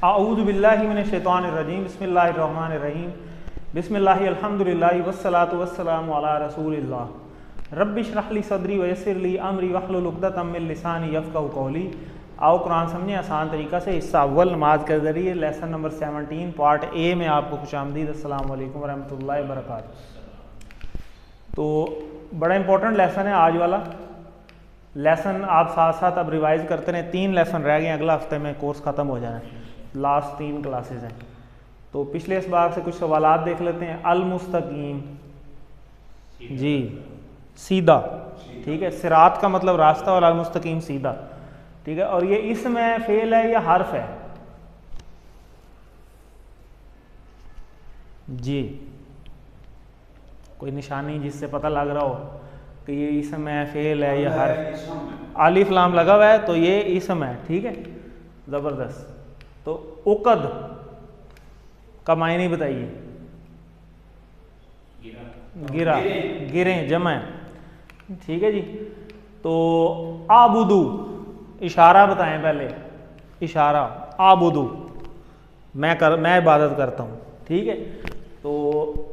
आऊज़ु बिल्लाहि मिनश शैतानिर रजीम बिस्मिल्लाहिर रहमानिर रहीम बिस्मिल्लाहि अल्हम्दुलिल्लाहि वस्सलातु वस्सलामु अला रसूलिल्लाह रब्बि इश्रह ली सदरी व यस्सिर ली अमरी वहलुल उक़दतम मिन लिसानी यफ़क़हू क़ौली। आओ कुरान समझें आसान तरीक़ा से। हिस्सा अव्वल नमाज के ज़रिए लेसन नंबर 17 पार्ट ए में आपको खुशामदीद। अस्सलामु अलैकुम वरहमतुल्लाहि वबरकातुहू। तो बड़ा इंपॉर्टेंट लेसन है आज वाला लेसन। आप साथ साथ अब रिवाइज़ करते रहें। 3 लेसन रह गए, अगला हफ्ते में कोर्स ख़त्म हो जाना है। लास्ट 3 क्लासेज हैं। तो पिछले इस बार से कुछ सवालात देख लेते हैं। अल मुस्तकीम जी सीधा, ठीक है। सिरात का मतलब रास्ता और अल मुस्तकीम सीधा, ठीक है। और ये इसम है, फेल है या हर्फ है? जी कोई निशानी जिससे पता लग रहा हो कि ये इसम है, फेल है या हर्फ? आलिफ लाम लगा हुआ है तो ये इसम है, ठीक है। ज़बरदस्त। तो उकद का मायने बताइए। गिरा, गिरें जमा है, ठीक है जी। तो आबुदू इशारा बताएं पहले। इशारा आबुदू मैं इबादत करता हूँ, ठीक है। तो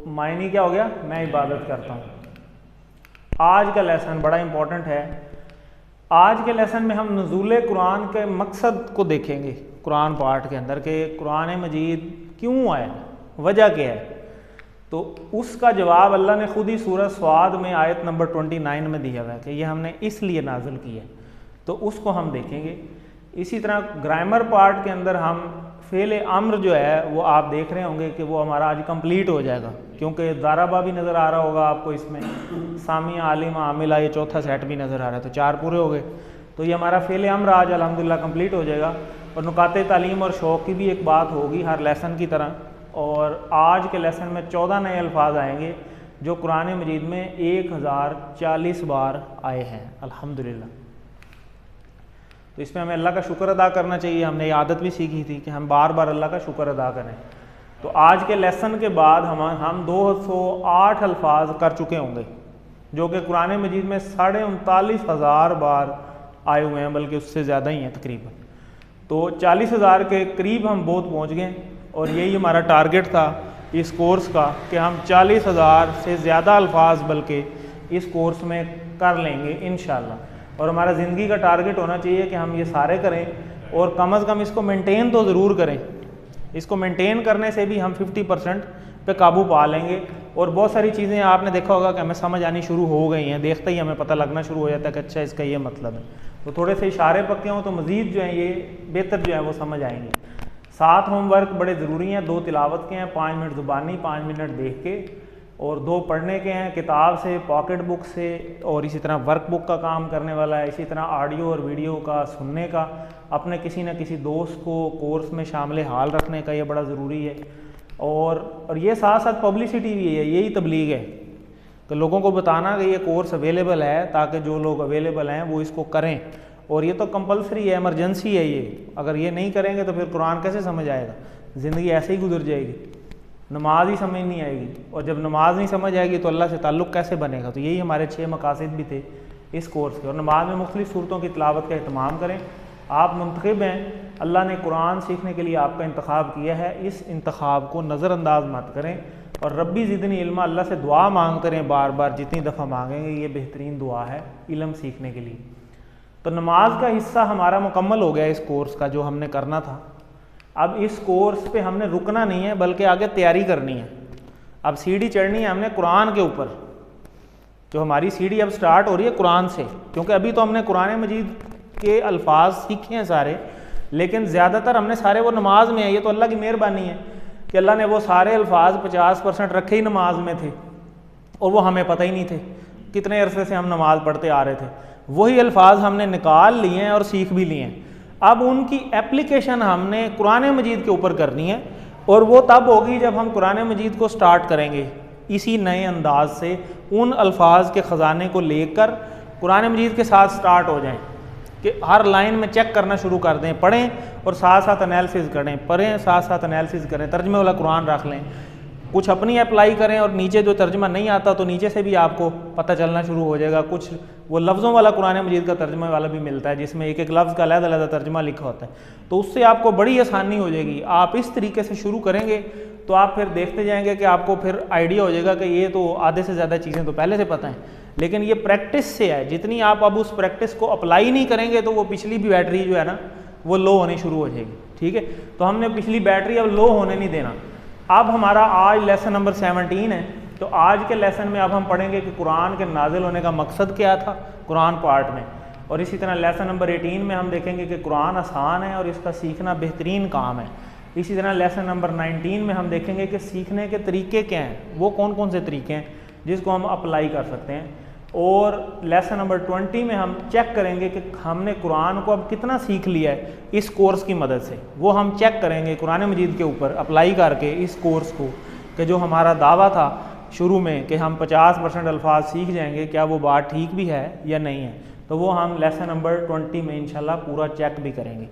मायने क्या हो गया? मैं इबादत करता हूँ। आज का लेसन बड़ा इंपॉर्टेंट है। आज के लेसन में हम नुज़ूल कुरान के मकसद को देखेंगे। कुरान पाठ के अंदर के कुरान मजीद क्यों आया, वजह क्या है। तो उसका जवाब अल्लाह ने खुद ही सूरह स्वाद में आयत नंबर 29 में दिया हुआ है कि ये हमने इसलिए नाजिल किया है। तो उसको हम देखेंगे। इसी तरह ग्रामर पार्ट के अंदर हम फ़ेल अम्र जो है वो आप देख रहे होंगे कि वो हमारा आज कंप्लीट हो जाएगा, क्योंकि दाराबा भी नज़र आ रहा होगा आपको इसमें, सामिया आलिमा आमिला ये चौथा सेट भी नज़र आ रहा है। तो 4 पूरे हो गए। तो ये हमारा फ़ेल अम्र आज अल्हम्दुलिल्लाह कंप्लीट हो जाएगा। और नुकाते तालीम और शौक़ की भी एक बात होगी हर लेसन की तरह। और आज के लेसन में 14 नए अल्फाज आएंगे जो कुरान मजीद में 1040 बार आए हैं अल्हम्दुलिल्लाह। तो इसमें हमें अल्लाह का शुक्र अदा करना चाहिए। हमने ये आदत भी सीखी थी कि हम बार बार अल्लाह का शुक्र अदा करें। तो आज के लेसन के बाद हम 208 अल्फाज कर चुके होंगे जो कि कुरान मजीद में 39,500 बार आए हुए हैं, बल्कि उससे ज़्यादा ही हैं तकरीबन। तो 40,000 के करीब हम बहुत पहुँच गए। और यही हमारा टारगेट था इस कोर्स का कि हम 40,000 से ज़्यादा अल्फाज बल्कि इस कोर्स में कर लेंगे इंशाअल्लाह। और हमारा ज़िंदगी का टारगेट होना चाहिए कि हम ये सारे करें और कम अज़ कम इसको मेंटेन तो ज़रूर करें। इसको मेंटेन करने से भी हम 50% पे काबू पा लेंगे। और बहुत सारी चीज़ें आपने देखा होगा कि हमें समझ आनी शुरू हो गई हैं। देखते ही हमें पता लगना शुरू हो जाता है कि अच्छा इसका ये मतलब है। तो थोड़े से इशारे पक्के हों तो मज़ीद जो है ये बेहतर जो है वो समझ आएंगे। 7 होमवर्क बड़े ज़रूरी हैं। 2 तिलावत के हैं, 5 मिनट ज़ुबानी, 5 मिनट देख के, और 2 पढ़ने के हैं किताब से, पॉकेट बुक से। और इसी तरह वर्क बुक का काम करने वाला है। इसी तरह ऑडियो और वीडियो का सुनने का, अपने किसी न किसी दोस्त को कोर्स में शामिल हाल रखने का, ये बड़ा ज़रूरी है। और ये साथ साथ पब्लिसिटी भी है। यही तबलीग है कि लोगों को बताना कि ये कोर्स अवेलेबल है, ताकि जो लोग अवेलेबल हैं वो इसको करें। और ये तो कंपलसरी है, इमरजेंसी है ये। अगर ये नहीं करेंगे तो फिर कुरान कैसे समझ आएगा? ज़िंदगी ऐसे ही गुजर जाएगी, नमाज ही समझ नहीं आएगी। और जब नमाज नहीं समझ आएगी तो अल्लाह से ताल्लुक़ कैसे बनेगा? तो यही हमारे 6 मकासद भी थे इस कोर्स के। और नमाज में मुख्तलिफ़ सूरतों की तिलावत का एहतमाम करें। आप मुंतखब हैं, अल्लाह ने कुरान सीखने के लिए आपका इंतखाब किया है। इस इंतखाब को नज़रअंदाज मत करें। और रब्बी ज़िदनी इल्मा, अल्लाह से दुआ मांगते रहें बार बार। जितनी दफ़ा मांगेंगे ये बेहतरीन दुआ है इल्म सीखने के लिए। तो नमाज का हिस्सा हमारा मुकम्मल हो गया इस कोर्स का, जो हमने करना था। अब इस कोर्स पे हमने रुकना नहीं है, बल्कि आगे तैयारी करनी है। अब सीढ़ी चढ़नी है हमने कुरान के ऊपर। जो हमारी सीढ़ी अब स्टार्ट हो रही है कुरान से, क्योंकि अभी तो हमने कुरान मजीद के अल्फाज सीखे हैं सारे, लेकिन ज़्यादातर हमने सारे वो नमाज में है। ये तो अल्लाह की मेहरबानी है कि अल्लाह ने वो सारे अल्फाज 50% रखे ही नमाज में थे, और वो हमें पता ही नहीं थे। कितने अरसे से हम नमाज पढ़ते आ रहे थे, वही अल्फाज हमने निकाल लिए हैं और सीख भी लिए हैं। अब उनकी एप्लीकेशन हमने कुरान मजीद के ऊपर करनी है। और वो तब होगी जब हम कुरान मजीद को स्टार्ट करेंगे इसी नए अंदाज से, उन अल्फाज के ख़जाने को लेकर कुरान मजीद के साथ स्टार्ट हो जाएं कि हर लाइन में चेक करना शुरू कर दें। पढ़ें और साथ साथ एनालिसिस करें, पढ़ें साथ साथ एनालिसिस करें, तर्जुमे वाला कुरान रख लें। कुछ अपनी अप्लाई करें और नीचे जो तर्जमा नहीं आता तो नीचे से भी आपको पता चलना शुरू हो जाएगा। कुछ वो लफ्ज़ों वाला कुरान मजीद का तर्जमा वाला भी मिलता है जिसमें एक एक लफ्ज़ का अलग-अलग तर्जमा लिखा होता है, तो उससे आपको बड़ी आसानी हो जाएगी। आप इस तरीके से शुरू करेंगे तो आप फिर देखते जाएंगे कि आपको फिर आइडिया हो जाएगा कि ये तो आधे से ज़्यादा चीज़ें तो पहले से पता हैं, लेकिन ये प्रैक्टिस से है। जितनी आप अब उस प्रैक्टिस को अप्लाई नहीं करेंगे तो वो पिछली भी बैटरी जो है ना वो लो होनी शुरू हो जाएगी। ठीक है, तो हमने पिछली बैटरी अब लो होने नहीं देना। अब हमारा आज लेसन नंबर 17 है, तो आज के लेसन में अब हम पढ़ेंगे कि कुरान के नाजिल होने का मकसद क्या था कुरान पार्ट में, और इसी तरह लेसन नंबर 18 में हम देखेंगे कि कुरान आसान है और इसका सीखना बेहतरीन काम है। इसी तरह लेसन नंबर 19 में हम देखेंगे कि सीखने के तरीके क्या हैं, वो कौन कौन से तरीके हैं जिसको हम अप्लाई कर सकते हैं। और लेसन नंबर 20 में हम चेक करेंगे कि हमने कुरान को अब कितना सीख लिया है इस कोर्स की मदद से, वो हम चेक करेंगे कुरान मजीद के ऊपर अप्लाई करके इस कोर्स को, कि जो हमारा दावा था शुरू में कि हम 50% अल्फाज सीख जाएंगे, क्या वो बात ठीक भी है या नहीं है, तो वो हम लेसन नंबर 20 में इंशाल्लाह पूरा चेक भी करेंगे।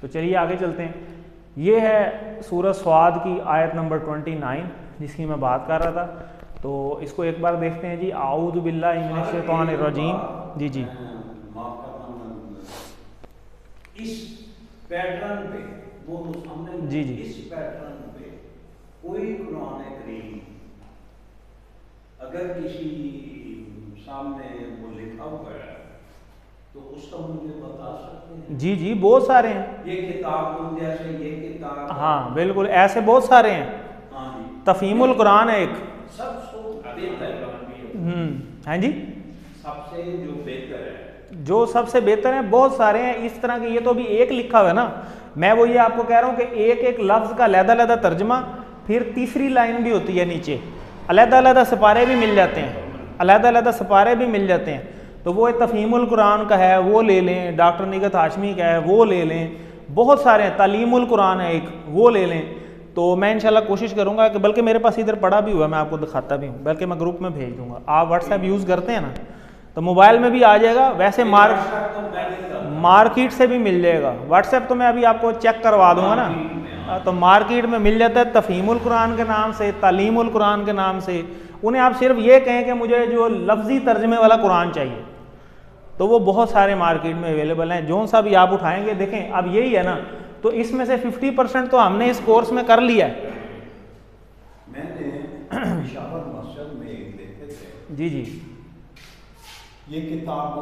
तो चलिए आगे चलते हैं। ये है सूरह स्वाद की आयत नंबर 29 जिसकी मैं बात कर रहा था, तो इसको एक बार देखते हैं जी। आऊज़ु बिल्लाहि मिनश शैतानिर रजीम। जी जी, इस पैटर्न पे वो हमने जी जी इस पैटर्न पे कोई कुरान करीम अगर किसी सामने वो लिखा हुआ है तो उसका मुझे बता सकते हैं? जी जी, बहुत सारे हैं। ये किताब जैसे ये किताब, हाँ बिल्कुल, ऐसे बहुत सारे हैं। हाँ जी, तफहीमुल कुरान है एक। हाँ जी, सबसे जो बेहतर है, जो सबसे बेहतर है, बहुत सारे हैं इस तरह के। ये तो अभी एक लिखा हुआ है ना, मैं वो ये आपको कह रहा हूँ कि एक एक लफ्ज़ का अलग-अलग तर्जमा, फिर तीसरी लाइन भी होती है नीचे, अलग-अलग सिपारे भी मिल जाते हैं, अलग-अलग सिपारे भी मिल जाते हैं। तो वो तफहीमुल कुरान का है वो ले लें, डॉक्टर निगत हाशमी का है वो ले लें, बहुत सारे हैं। तालीमुल कुरान है एक, वो ले लें। तो मैं इंशाल्लाह कोशिश करूंगा कि, बल्कि मेरे पास इधर पड़ा भी हुआ, मैं आपको दिखाता भी हूँ, बल्कि मैं ग्रुप में भेज दूंगा। आप व्हाट्सएप यूज़ करते हैं ना, तो मोबाइल में भी आ जाएगा, वैसे मार्केट से भी मिल जाएगा। व्हाट्सएप तो मैं अभी आपको चेक करवा दूंगा ना, तो मार्केट में मिल जाता है तफहीमुल कुरान के नाम से, तालीमुल कुरान के नाम से। उन्हें आप सिर्फ ये कहें कि मुझे जो लफ्ज़ी तर्जमे वाला कुरान चाहिए, तो वो बहुत सारे मार्केट में अवेलेबल हैं। जो सा भी आप उठाएंगे, देखें अब यही है ना, तो इसमें से 50% तो हमने इस कोर्स में कर लिया है। मैंने शावर मस्जिद में एक देखे थे। जी जी, ये किताब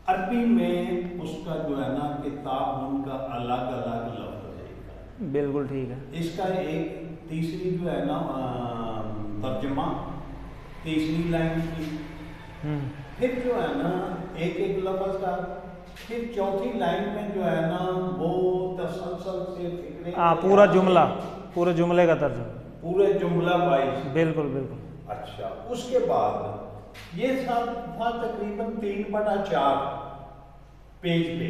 अरबी में उसका जो है ना किताब उनका अलग अलग लफ्ज़ है। बिल्कुल ठीक है। इसका एक तीसरी जो है ना तर्जमा, तीसरी लाइन की, फिर जो है ना एक एक लफ्ज़ का, फिर चौथी लाइन में जो है ना वो तसलसल से फिक्रे, पूरा जुमला, पूरे जुमले का तर्जुमा, पूरे जुमला वाइज। बिल्कुल बिल्कुल। अच्छा, उसके बाद ये सब था तकरीबन 3/4 पेज पे।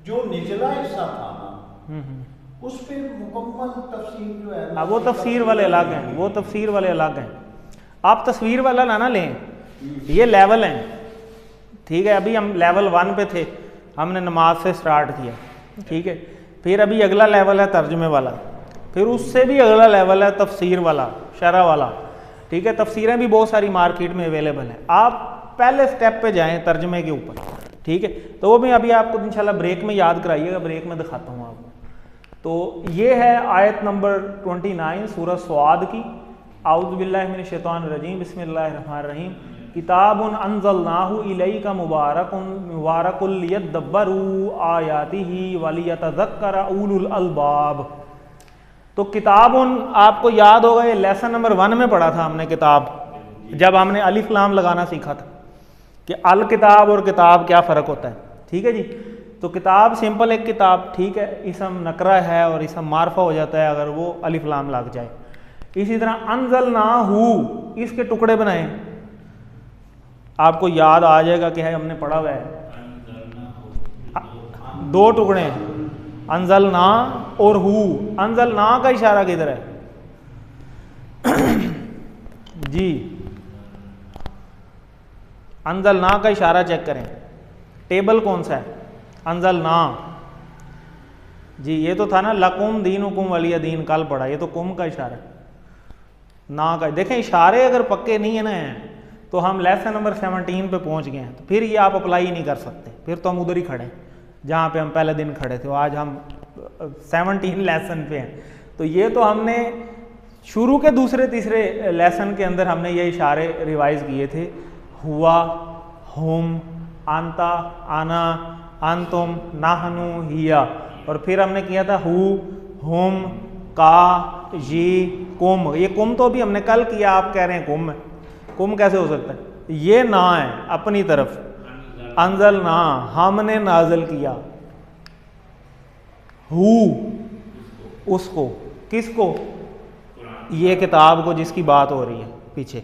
जो निचला हिस्सा था ना उस पे मुकम्मल तफसीर जो है ना, वो तफसीर वाले अलग हैं, वो तफसीर वाले अलग हैं। आप तस्वीर वाला ना लें, ये लेवल हैं, ठीक है। अभी हम लेवल 1 पे थे, हमने नमाज से स्टार्ट किया, ठीक है। फिर अभी अगला लेवल है तर्जुमे वाला, फिर उससे भी अगला लेवल है तफसीर वाला, शरह वाला, ठीक है। तफसीरें भी बहुत सारी मार्केट में अवेलेबल हैं। आप पहले स्टेप पे जाएं तर्जुमे के ऊपर, ठीक है। तो वो भी अभी आपको इंशाल्लाह ब्रेक में याद कराइएगा, ब्रेक में दिखाता हूँ आपको। तो ये है आयत नंबर 29 सूरह स्वाद की। आऊज़ु बिल्लाहि मिनश शैतानिर रजीम, बिस्मिल्लाहिर रहमानिर रहीम। किताबुन अंज़लनाहु इलैका मुबारकुल लियद्दब्बरू आयातिही वलियतज़क्कर उलुल अलबाब। तो किताबुन आपको याद होगा, ये लेसन नंबर 1 में पढ़ा था हमने किताब, जब हमने अलिफ लाम लगाना सीखा था कि अल किताब और किताब क्या फ़र्क होता है, ठीक है जी। तो किताब सिंपल एक किताब, ठीक है, इसम नकरा है और इसम मारफा हो जाता है अगर वो अलिफ लाम लग जाए। इसी तरह अंज़लनाहु, इसके टुकड़े बनाए, आपको याद आ जाएगा कि है हमने पढ़ा हुआ है, 2 टुकड़े हैं, अंज़लना और हु। अंज़लना का इशारा किधर है जी, अंज़लना का इशारा चेक करें, टेबल कौन सा है, अंज़लना जी। ये तो था ना लकुम दीनुकुम वलिय दीन, कल पढ़ा, ये तो कुम का इशारा है। ना का। देखें इशारे अगर पक्के नहीं है ना तो हम लेसन नंबर 17 पे पहुंच गए हैं, तो फिर ये आप अप्लाई नहीं कर सकते, फिर तो हम उधर ही खड़े हैं जहाँ पे हम पहले दिन खड़े थे। आज हम 17 लेसन पे हैं। तो ये तो हमने शुरू के दूसरे तीसरे लेसन के अंदर हमने ये इशारे रिवाइज किए थे, हुआ, हुम, आंता, आना, अंतुम, नाहनु, हिया। और फिर हमने किया था हु, हुम, का, जी, कुम। ये कुम तो भी हमने कल किया, आप कह रहे हैं कुम है, कुम कैसे हो सकता है? ये ना है अपनी तरफ, अंजल ना, हमने नाजल किया। हु उसको, किसको? ये किताब को जिसकी बात हो रही है पीछे।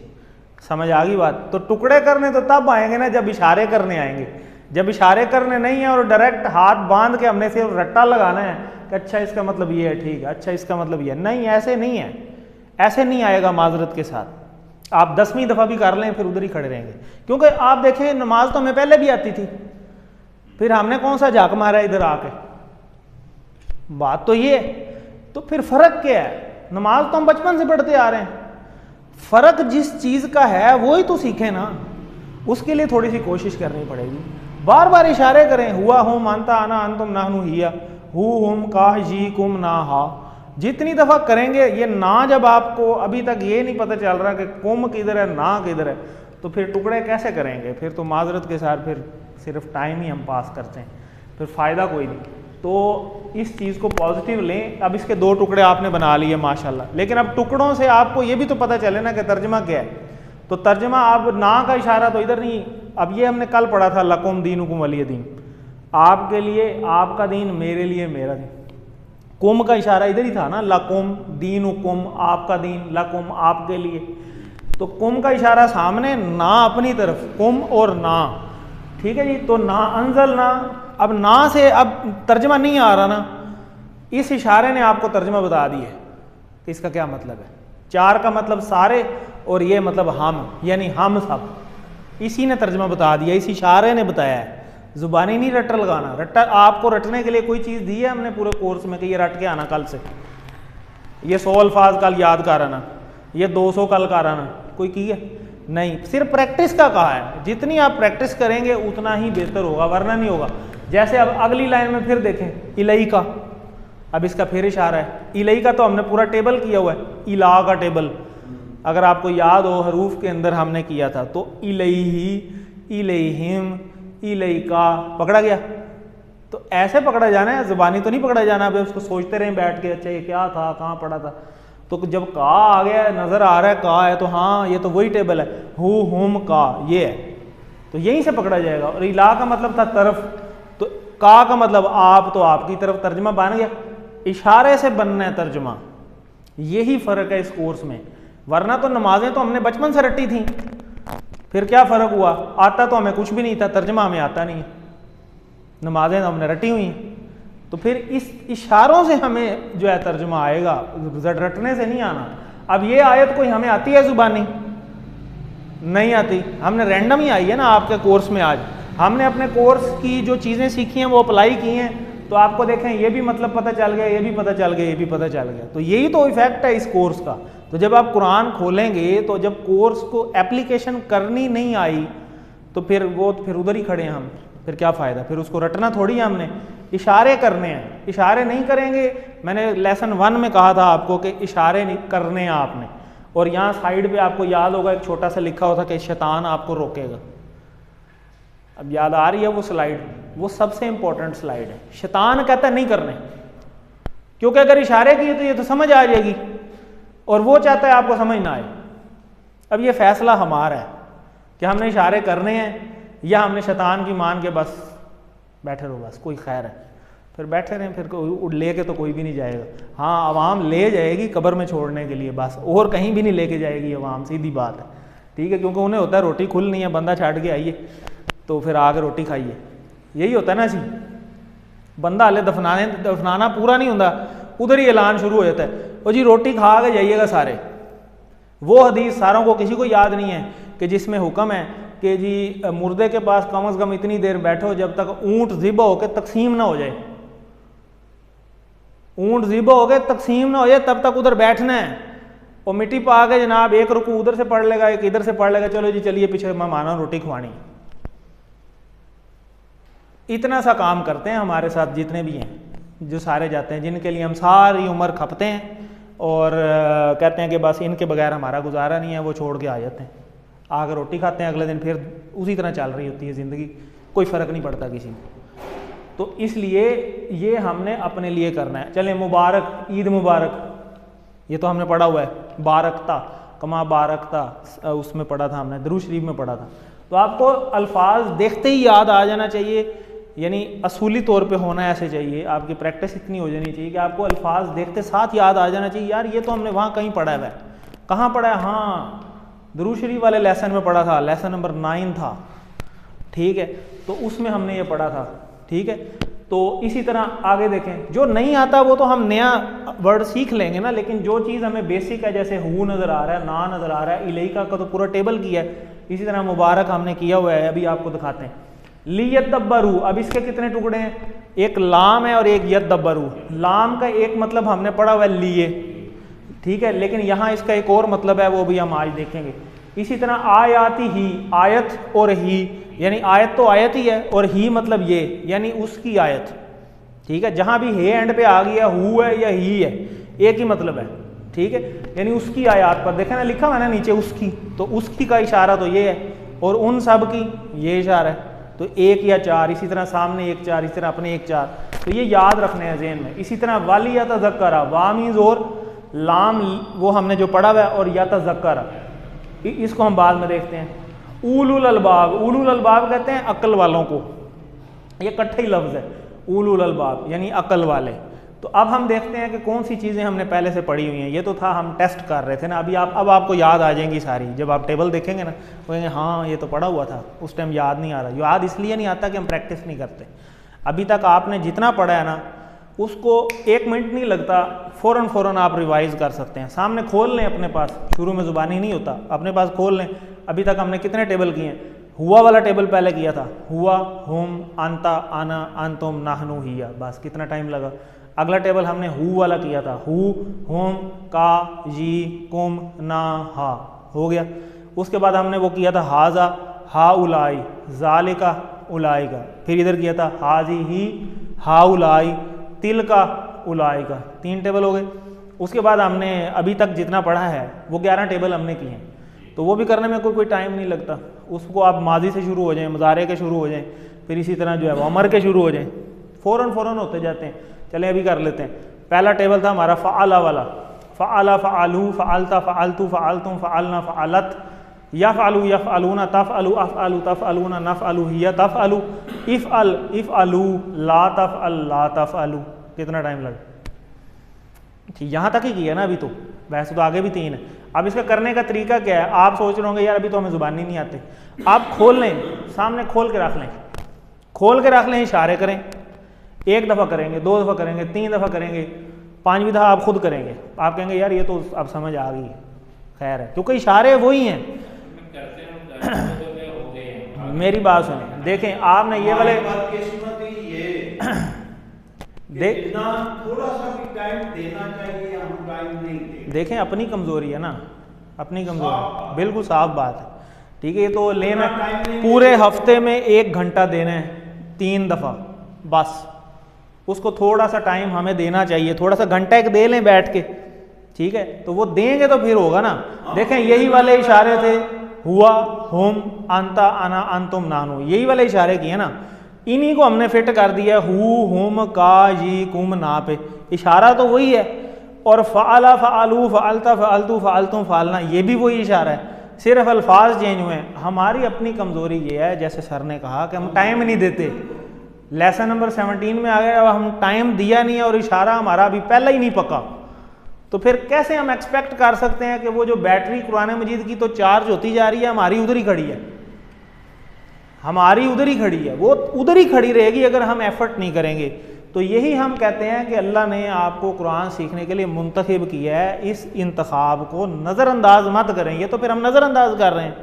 समझ आ गई बात? तो टुकड़े करने तो तब आएंगे ना जब इशारे करने आएंगे। जब इशारे करने नहीं है और डायरेक्ट हाथ बांध के हमने सिर्फ रट्टा लगाना है कि अच्छा इसका मतलब ये है, ठीक है, अच्छा इसका मतलब ये है, नहीं, ऐसे नहीं है, ऐसे नहीं आएगा माजरत के साथ। आप 10वीं दफ़ा भी कर लें फिर उधर ही खड़े रहेंगे। क्योंकि आप देखें नमाज तो हमें पहले भी आती थी, फिर हमने कौन सा झाक मारा इधर आके? बात तो ये है। तो फिर फ़र्क क्या है? नमाज तो हम बचपन से पढ़ते आ रहे हैं, फ़र्क जिस चीज़ का है वो ही तो सीखें ना। उसके लिए थोड़ी सी कोशिश करनी पड़ेगी। बार बार इशारे करें, हुआ, हुम, अंता, आना, अंतुम, नाहनु, हिया, हु, हुम, का, जी, कुम, ना, हा। जितनी दफ़ा करेंगे ये ना, जब आपको अभी तक ये नहीं पता चल रहा कि कुम किधर है, ना किधर है, तो फिर टुकड़े कैसे करेंगे? फिर तो माजरत के साथ फिर सिर्फ टाइम ही हम पास करते हैं, फिर फ़ायदा कोई नहीं। तो इस चीज़ को पॉजिटिव लें। अब इसके 2 टुकड़े आपने बना लिए माशाल्लाह, लेकिन अब टुकड़ों से आपको ये भी तो पता चले ना कि तर्जमा क्या है। तो तर्जमा, आप ना का इशारा तो इधर नहीं। अब ये हमने कल पढ़ा था, लकुम दीनुकुम वलिय दीन, आपके लिए आपका दीन, मेरे लिए मेरा दीन। कुम का इशारा इधर ही था ना, लकुम दीनुकुम, आपका दीन, लकुम आपके लिए। तो कुम का इशारा सामने, ना अपनी तरफ, कुम और ना, ठीक है जी। तो ना, अंजल ना। अब ना से अब तर्जमा नहीं आ रहा ना, इस इशारे ने आपको तर्जमा बता दी है कि इसका क्या मतलब है। 4 का मतलब सारे और ये मतलब हम, यानी हम सब। इसी ने तर्जमा बता दिया, इस इशारे ने बताया है। जुबानी नहीं रट्टा लगाना। रट्टा आपको रटने के लिए कोई चीज़ दी है हमने पूरे कोर्स में कि ये रट के आना कल से, ये 100 अल्फाज कल याद कर आना, ये 200 कल कर आना, कोई की है? नहीं, सिर्फ प्रैक्टिस का कहा है। जितनी आप प्रैक्टिस करेंगे उतना ही बेहतर होगा, वरना नहीं होगा। जैसे अब अगली लाइन में फिर देखें, इलई का, अब इसका फिर इशारा है। इलई का तो हमने पूरा टेबल किया हुआ है, इला का टेबल, अगर आपको याद हो हरूफ के अंदर हमने किया था। तो इलैही, इलैहिम, इलैका पकड़ा गया। तो ऐसे पकड़ा जाना है, ज़ुबानी तो नहीं पकड़ा जाना। अब उसको सोचते रहें बैठ के, अच्छा ये क्या था, कहाँ पढ़ा था। तो जब का आ गया, नज़र आ रहा है का है, तो हाँ ये तो वही टेबल है, हु, हुम, का, ये है, तो यहीं से पकड़ा जाएगा। और इला का मतलब था तरफ, तो का का मतलब आप, तो आपकी तरफ तर्जमा बन गया। इशारे से बनना है तर्जमा, यही फ़र्क है इस कोर्स में। वरना तो नमाजें तो हमने बचपन से रटी थी, फिर क्या फ़र्क हुआ? आता तो हमें कुछ भी नहीं था, तर्जमा हमें आता नहीं है, नमाजें तो हमने रटी हुई हैं। तो फिर इस इशारों से हमें जो है तर्जमा आएगा, रटने से नहीं आना। अब ये आयत कोई हमें आती है ज़ुबानी? नहीं आती, हमने रैंडम ही आई है ना आपके कोर्स में। आज हमने अपने कोर्स की जो चीज़ें सीखी हैं वो अप्लाई की हैं, तो आपको देखें ये भी मतलब पता चल गया, ये भी पता चल गया, ये भी पता चल गया। तो यही तो इफेक्ट है इस कोर्स का। तो जब आप कुरान खोलेंगे, तो जब कोर्स को एप्लीकेशन करनी नहीं आई तो फिर वो फिर उधर ही खड़े हैं हम, फिर क्या फ़ायदा? फिर उसको रटना थोड़ी है हमने, इशारे करने हैं। इशारे नहीं करेंगे, मैंने लेसन 1 में कहा था आपको कि इशारे नहीं करने हैं आपने। और यहाँ साइड पे आपको याद होगा एक छोटा सा लिखा होता कि शैतान आपको रोकेगा। अब याद आ रही है वो स्लाइड? वो सबसे इंपॉर्टेंट स्लाइड है। शैतान कहता है नहीं करने, क्योंकि अगर इशारे किए तो ये तो समझ आ जाएगी, और वो चाहता है आपको समझ ना आए। अब ये फैसला हमारा है कि हमने इशारे करने हैं या हमने शैतान की मान के बस बैठे रहो, बस कोई खैर है, फिर बैठे रहें, फिर ले के तो कोई भी नहीं जाएगा। हाँ, अवाम ले जाएगी कब्र में छोड़ने के लिए बस, और कहीं भी नहीं लेके जाएगी अवाम, सीधी बात है, ठीक है। क्योंकि उन्हें होता है रोटी खुल नहीं है, बंदा छाड़ के आइए तो फिर आके रोटी खाइए, यही होता है ना जी। बंदा हाले दफनाना पूरा नहीं होता, उधर ही ऐलान शुरू हो जाता है, और जी रोटी खा के जाइएगा सारे। वो हदीस सारों को किसी को याद नहीं है कि जिसमें हुक्म है कि जी मुर्दे के पास कम से कम इतनी देर बैठो जब तक ऊँट ज़िबा होकर तकसीम ना हो जाए। ऊँट ज़िबा हो गए तकसीम ना हो जाए तब तक उधर बैठना है। और मिट्टी पा के जनाब एक रुकू उधर से पढ़ लेगा, एक इधर से पढ़ लेगा, चलो जी चलिए पीछे मैं माना रोटी खुआनी। इतना सा काम करते हैं हमारे साथ जितने भी हैं, जो सारे जाते हैं, जिनके लिए हम सारी उम्र खपते हैं और कहते हैं कि बस इनके बगैर हमारा गुजारा नहीं है, वो छोड़ के आ जाते हैं, आकर रोटी खाते हैं, अगले दिन फिर उसी तरह चल रही होती है ज़िंदगी, कोई फ़र्क नहीं पड़ता किसी को। तो इसलिए ये हमने अपने लिए करना है। चलें, मुबारक, ईद मुबारक, ये तो हमने पढ़ा हुआ है, बारकता, कमा बारकता, उसमें पढ़ा था हमने, दरूद शरीफ में पढ़ा था। तो आपको अल्फाज देखते ही याद आ जाना चाहिए, यानी असूली तौर पे होना ऐसे चाहिए, आपकी प्रैक्टिस इतनी हो जानी चाहिए कि आपको अल्फाज देखते साथ याद आ जाना चाहिए, यार ये तो हमने वहाँ कहीं पढ़ा है, कहाँ पढ़ा है, हाँ दरूद शरीफ वाले लेसन में पढ़ा था, लेसन नंबर 9 था, ठीक है, तो उसमें हमने ये पढ़ा था, ठीक है। तो इसी तरह आगे देखें, जो नहीं आता वो तो हम नया वर्ड सीख लेंगे ना, लेकिन जो चीज़ हमें बेसिक है, जैसे हु नज़र आ रहा है, ना नज़र आ रहा है, इलेका का तो पूरा टेबल किया है, इसी तरह मुबारक हमने किया हुआ है, अभी आपको दिखाते हैं। लियद्दब्बरू, अब इसके कितने टुकड़े हैं, एक लाम है और एक यद्दब्बरू। लाम का एक मतलब हमने पढ़ा हुआ है लिए, ठीक है, लेकिन यहाँ इसका एक और मतलब है, वो भी हम आज देखेंगे। इसी तरह आयाती ही, आयत और ही, यानी आयत तो आयत ही है और ही मतलब ये, यानी उसकी आयत, ठीक है, जहाँ भी हे एंड पे आ गया, हु है या ही है, एक ही मतलब है, ठीक है, यानी उसकी आयात पर देखें ना, लिखा हुआ है ना नीचे उसकी, तो उसकी का इशारा तो ये है, और उन सब की ये इशारा है, तो 1 या 4, इसी तरह सामने 1 4, इसी तरह अपने 1 4, तो ये याद रखने हैं ज़हन में। इसी तरह वाली या तज़क्करा, वा मीज़ और लाम, वो हमने जो पढ़ा हुआ है, और या तज़क्करा, इसको हम बाद में देखते हैं। उलुल अलबाब, उलुल अलबाब कहते हैं अक्ल वालों को, ये इकट्ठा ही लफ्ज़ है, उलुल अलबाब यानी अक्ल वाले। तो अब हम देखते हैं कि कौन सी चीज़ें हमने पहले से पढ़ी हुई हैं, ये तो था हम टेस्ट कर रहे थे ना, अभी अब आपको याद आ जाएंगी सारी, जब आप टेबल देखेंगे ना कहेंगे हाँ ये तो पढ़ा हुआ था, उस टाइम याद नहीं आ रहा। याद इसलिए नहीं आता कि हम प्रैक्टिस नहीं करते, अभी तक आपने जितना पढ़ा है ना उसको 1 मिनट नहीं लगता, फ़ौरन आप रिवाइज़ कर सकते हैं। सामने खोल लें अपने पास, शुरू में ज़ुबानी नहीं होता, अपने पास खोल लें, अभी तक हमने कितने टेबल किए हैं, हुआ वाला टेबल पहले किया था, हुआ, हुम, अंता, आना, अंतुम, नाहनु, हिया, बस कितना टाइम लगा। अगला टेबल हमने हु वाला किया था, हु, हुम, का, जी, कुम, ना, हा, हो गया। उसके बाद हमने वो किया था हाजा, हा उलाई, जालिका, उलाई का, फिर इधर किया था हाजी ही, हा उलाई, तिल का, उलाई का, 3 टेबल हो गए। उसके बाद हमने अभी तक जितना पढ़ा है वो 11 टेबल हमने किए हैं, तो वो भी करने में कोई टाइम नहीं लगता। उसको आप माजी से शुरू हो जाएं, मुजारे के शुरू हो जाएं, फिर इसी तरह जो है वो अमर के शुरू हो जाएं, फ़ौरन होते जाते हैं। चलें अभी कर लेते हैं। पहला टेबल था हमारा फ़आला वाला, फ़आला, फ़आलू, फ़आलता, फ़आलतू, फ़आलतुम, फ़आलना, फ़आलत, यफ़अलू, यफ़अलूना, तफ़अलू, अफ़अलू, तफ़अलूना, नफ़अलू, हिया, तफ़अलू, इफ़अल, इफ़अलू, ला तफ़अल, ला तफ़अलू, कितना टाइम लगा, ठीक, यहाँ तक ही किया ना अभी तो, वैसे तो आगे भी 3 है। अब इसका करने का तरीका क्या है, आप सोच रहे होंगे यार अभी तो हमें ज़ुबानी नहीं आते, आप खोल लें, सामने खोल के रख लें, खोल के रख लें, इशारे करें, 1 दफ़ा करेंगे, 2 दफ़ा करेंगे, 3 दफ़ा करेंगे, 5वीं दफ़ा आप खुद करेंगे, आप कहेंगे यार ये तो अब समझ आ गई है, खैर है, क्योंकि इशारे वही हैं। मेरी बात सुने, देखें आपने ये वाले थोड़ा सा भी टाइम देना चाहिए, हम टाइम नहीं देते। देखें अपनी कमज़ोरी है ना, अपनी कमज़ोरी, बिल्कुल साफ बात है, ठीक है। ये तो लेना पूरे हफ्ते में 1 घंटा देना है 3 दफ़ा, बस उसको थोड़ा सा टाइम हमें देना चाहिए, थोड़ा सा घंटा 1 दे लें बैठ के, ठीक है, तो वो देंगे तो फिर होगा ना। देखें यही वाले इशारे थे, हुआ, हुम, अंता, आना, अंतुम, नानू, यही वाले इशारे किए ना, इन्हीं को हमने फिट कर दिया हु, हुम, का, जी, कुम, ना पे, इशारा तो वही है। और फ़आला, फ़आलू, फ़आलता, फ़आलतू, फ़आलतुम, फ़आलना, ये भी वही इशारा है, सिर्फ अल्फाज चेंज हुए हैं। हमारी अपनी कमज़ोरी ये है, जैसे सर ने कहा कि हम टाइम नहीं देते, लेसन नंबर 17 में आ गया, अब हम टाइम दिया नहीं है और इशारा हमारा अभी पहला ही नहीं पका, तो फिर कैसे हम एक्सपेक्ट कर सकते हैं कि वो जो बैटरी कुरान मजीद की तो चार्ज होती जा रही है, हमारी उधर ही खड़ी है, हमारी उधर ही खड़ी है, वो उधर ही खड़ी रहेगी अगर हम एफर्ट नहीं करेंगे। तो यही हम कहते हैं कि अल्लाह ने आपको कुरान सीखने के लिए मुंतखब किया है, इस इंतखाब को नज़रअंदाज मत करें। ये तो फिर हम नज़रअंदाज कर रहे हैं,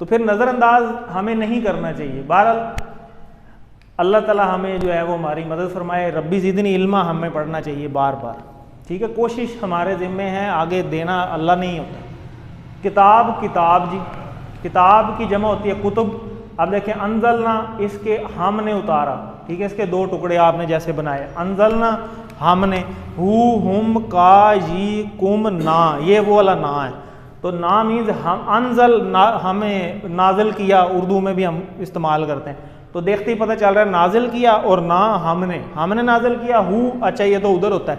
तो फिर नज़रअंदाज हमें नहीं करना चाहिए। बहरहाल अल्लाह ताला हमें जो है वो हमारी मदद फरमाए। रब्बी ज़िदनी इल्मा हमें पढ़ना चाहिए बार बार, ठीक है, कोशिश हमारे ज़िम्मे है, आगे देना अल्लाह नहीं होता। किताब, किताब जी, किताब की जमा होती है कुतुब। अब देखें अंजलना, इसके हमने उतारा, ठीक है, इसके दो टुकड़े आपने जैसे बनाए, अंजलना हमने, हु हुम का जी कुम ना, ये वो वाला ना है। तो ना मीन्स हम, अनजल ना, हमें नाजिल किया, उर्दू में भी हम इस्तेमाल करते हैं। तो देखते ही पता चल रहा है नाजिल किया, और ना हमने नाजिल किया। हु, अच्छा ये तो उधर होता है,